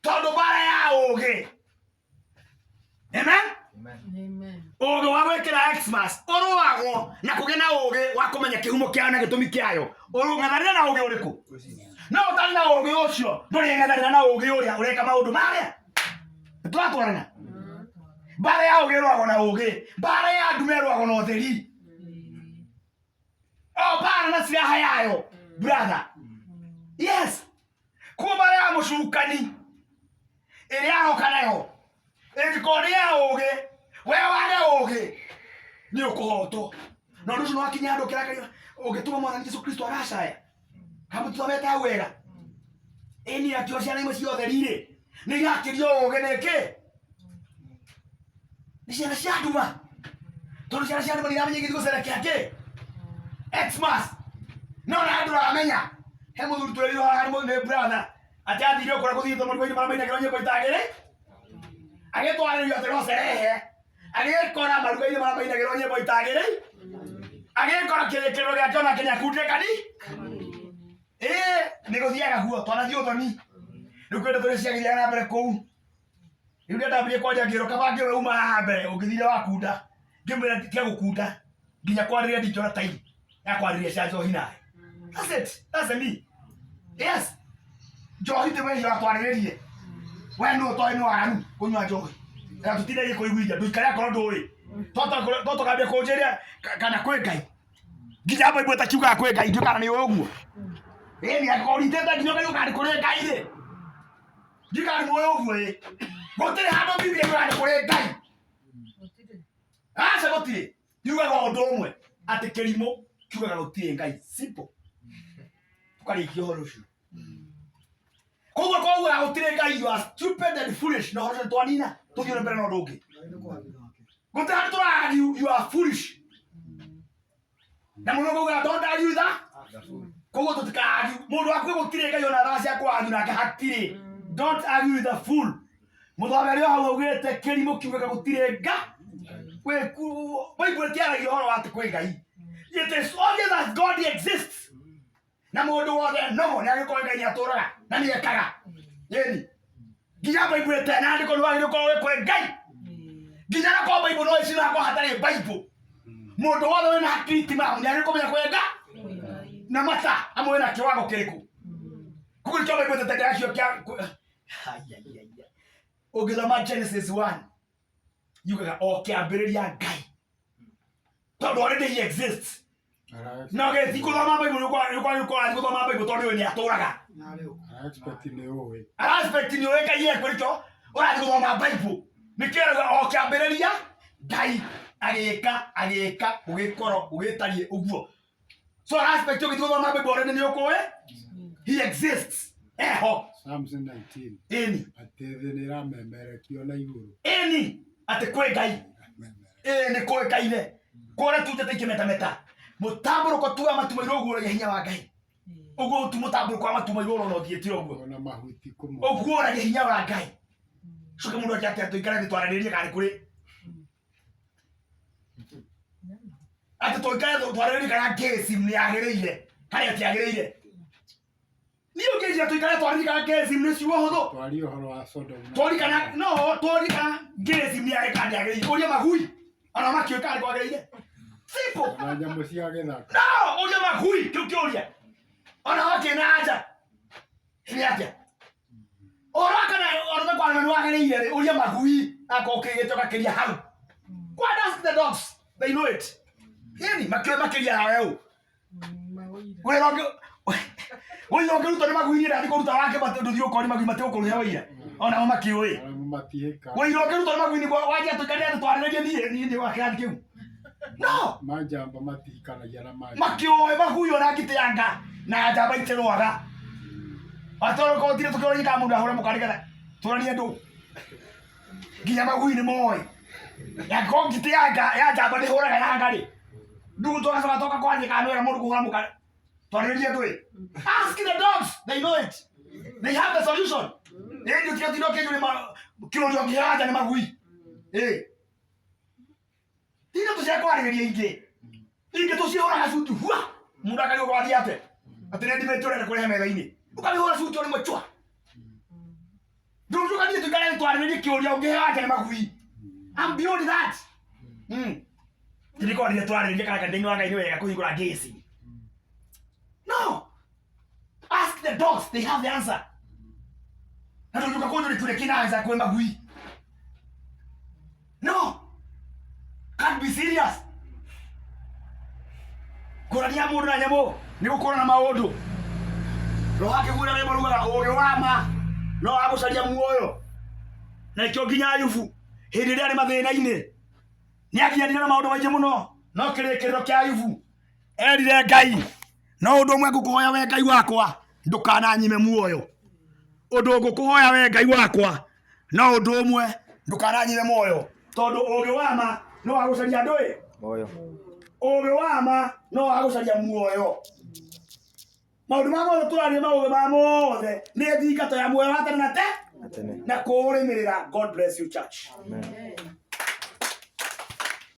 tondu bara ya ugi amen ugi wa gwikira Xmas uruagwo na kugena ugi wa kumenya kihumo kiao na gitumi kiayo urung'ethanira na ugi uriku no utari na ugi ucio ndureng'ethanira na ugi uria ureka maundu maria twatwarana bara ya ugi ruagwo na ugi bara ya ndume ruagwo na utheri o bara na ciraha yayo brother Yes. Kuma ya mucukani. Ere aroka nayo. Ekikoria oge. Wewe wage oge. Ni ukuhoto. No nducu no akinya andu kirakari. Ugituma mwana Yesu Kristo aracaya. Hamu twabeta wega. Eni atio ciana imwe ciothe rire. Ni gakirio oge neke. Ni ciana cia nduma. Tondu ciana cia nduma ni ramenye githigo cerekia ki. Xmas. No na andu ramenya. He muthuri twerirwo haha ni brother. Ati athire okora kuthithio murigo-ini maramainagirwo nyimbo itagiri. Agitwarĩrio atĩ no cerehe. Agĩkora maruga-inĩ maramainagĩrwo nyimbo itagiri. Agĩkora kĩrĩkĩrĩro gĩake ona kĩnyakundĩkani. Nĩ gũthiaga guo twanathiĩ ũthoni. Rĩu kwenda tũrĩ ciagĩthiaga na mbere kũu. Rĩu ndambirie kwanja ngĩrwo kaba ngĩwe uma haha mbere ũngĩthire wakunda. Ngĩmwĩra tia gũkunda. Nginya kwarĩria ndingĩona time ya kwarĩria cia njohi nawe. That's it. That's me. Yes. Njohi ndĩmwĩra atwarĩrĩrie. We nũ ũtoĩ nĩ waganu kũnyua njohi. Na tũtinde gĩkũiguithia ndũikare akorwo ndũĩ. Toto kambia kũnjĩria kana kwĩ Ngai. Nginya Bible ĩtakiugaga kwĩ Ngai ndio kana nĩ ũguo. Nĩ akũritĩte nginya ũkauga kana kũrĩ Ngai rĩ. Ndikari muoyo ũguo ĩ. Gũtirĩ handũ Biblia ĩkuga nĩ kũrĩ Ngai. Aca gũtirĩ. Yugaga ũndũ ũmwe atĩ kĩrimũ kiugaga gũtirĩ Ngai. Simple. Tũkarĩkia ũhoro ũcio. Koguo gũtirĩ Ngai, you are stupid and foolish. No ũhoro twanina tũthiĩ mbere na ũndũ ũngĩ. Gũtirĩ handũ tũrargue, you are foolish. Na mũno kuuga don't argue that. Koguo tũtikarargue. Mũndũ waku gũtirĩ Ngai ona thaa cia kũargue nake hatirĩ. Don't argue with the fool. Mũthomeri hau augĩte kĩrimũ kiugaga gũtirĩ Ngai. Bible ĩtiaragia ũhoro wa atĩ kwĩ Ngai. It is only that God exists. Na mũndũ wothe no nĩ agĩkorwo Ngai nĩ atũraga na nĩ ekaga. Yeni. Nginya Bible ĩtena andĩko nĩ wagĩrĩirwo gũkorwo kwĩ Ngai. Nginya na kwa Bible no ĩciraga hatarĩ Bible. Mũndũ wothe wĩna hakiri timamu nĩ agĩrĩirwo kũmenya kwĩ Ngai. Na mata amwe na kĩwango kĩrĩkũ. Koguo nĩkĩo Bible ĩtetega cio kĩa ũngĩthoma Genesis 1 yugaga o kĩambĩrĩria Ngai. Tondũ already he exists. No ge thikũthoma Bible gũthoma Bible tondũ we nĩ atũraga. Aspect nĩ ũĩ Ngai ekũrĩkĩo ũrathiĩ gũthoma Bible. Nĩkĩo o kĩambĩrĩria Ngai agĩka ũgĩkorwo ũgĩtarie ũguo. So aspect ũgĩthiĩ gũthoma Bible already nĩ ũkũĩ he exists. Eho.
Psalms 19.
Eni.
Atĩ thĩ nĩ ĩramemerekio na igũrũ.
Eni. Atĩ kwĩ Ngai. Nĩ kwĩ Ngai ne. Kũrĩa tuutĩte ikĩmetameta. Mũtambũrũko tu amatumairwo ũguũragia hinya wa Ngai. Ũguo tu mũtambũrũko amatumairwo ũrona ũthiĩte ũguo.
Ona mahuti kũmwe.
Ũguo ũragia hinya wa Ngai. Coke mũndũ akĩatĩ tũikare twarĩrĩrie kana kũrĩ. Atĩ tũikare twarĩrĩrie kana kesi nĩ yagĩrĩire. Kana ĩtiagĩrĩire. Ni ũngĩnjia tũikare twarĩrĩrie kana kesi nĩ ciugo hũthũ.
Twaria ũhoro wa Sodom.
Twaria kana kesi nĩ yagĩrĩire. Ũria magui. Ona makĩũĩ kana kwagĩrĩire. Simple.
Na nyamũ cia gĩthaka.
No, ũria magui kĩũria. Ona wakĩna anja. Nĩ atĩa? Ora kana ona kwa nani wagĩrĩire rĩ ũria magui akokĩgĩtwo gakĩria hau. What does the dogs? They know it. Yeni makĩria hao. Wewe ũngĩruta nĩ magui nĩ kũruta wake ndũthiĩ ũkori magui matĩ ũkũrũhe wĩira. Ona makĩũĩ. Wewe ũngĩruta nĩ magui nĩ wajia tũkania twarĩrĩrie niĩ wakĩrani kĩu. No.
Manjamba matikanagia na maji.
Makĩũĩ magui ona ngĩteanga na njamba itĩrwaga. Atoro ko tire tukio nyika mundu ahora mukarigana. Turanie ndu. Nginya magui ni moy. Ya kongite ya njamba ni horaga ya ngari. Ndugu toka kwa nyika no ya mundu kuhora mukari. Turanie ndu. Ask the dogs, they know it. They have the solution. Ndio tiro kenyo ni kilo ndio kiaja ni magui. Tino tusiakwarĩrĩria ingĩ tucihoraga cutu hua. Mundu akari kwa thiate. Atene ndimetorera kũrĩa metha-inĩ. Ukabihora suti uri mwechwa. Ndugu kadi tukale twarĩrĩrie kĩũria ũngĩhake nĩ magui. I'm beyond that. Ndiko ndio twarĩrĩrie kana ndinyo wanga ino wega kũhingũra gesi. No. Ask the dogs, they have the answer. Na ndio tukakonyo tule kinaanza kwa magui. No. Can't be serious. Kũrania mũndũ na nyamũ nĩ gũkorwo na maũndũ. no hakĩgwĩra rĩmwe rugaga ũgĩ wa ma no agũcaria muoyo. Na nĩkĩo nginya Ayubu hĩndĩ ĩrĩa arĩ mathĩna-inĩ nĩagianire na maũndũ maingĩ mũno, no kĩrĩkĩrĩro kĩa Ayubu erire Ngai, no ũndũ ũmwe ngũkũhoya we Ngai wakwa, ndũkananyime muoyo. Ũndũ ngũkũhoya we Ngai wakwa, no ũndũ ũmwe ndũkananyime muoyo, tondũ ũgĩ wa ma no agũcaria ndũĩ muoyo. Ũgĩ wa ma no agũcaria muoyo. Maũndũ ma mothe tũraria maũgĩ ma mothe nĩ thingata ya muoyo wa tene na tene na kũũrĩmĩrĩra. God bless you church. Amen.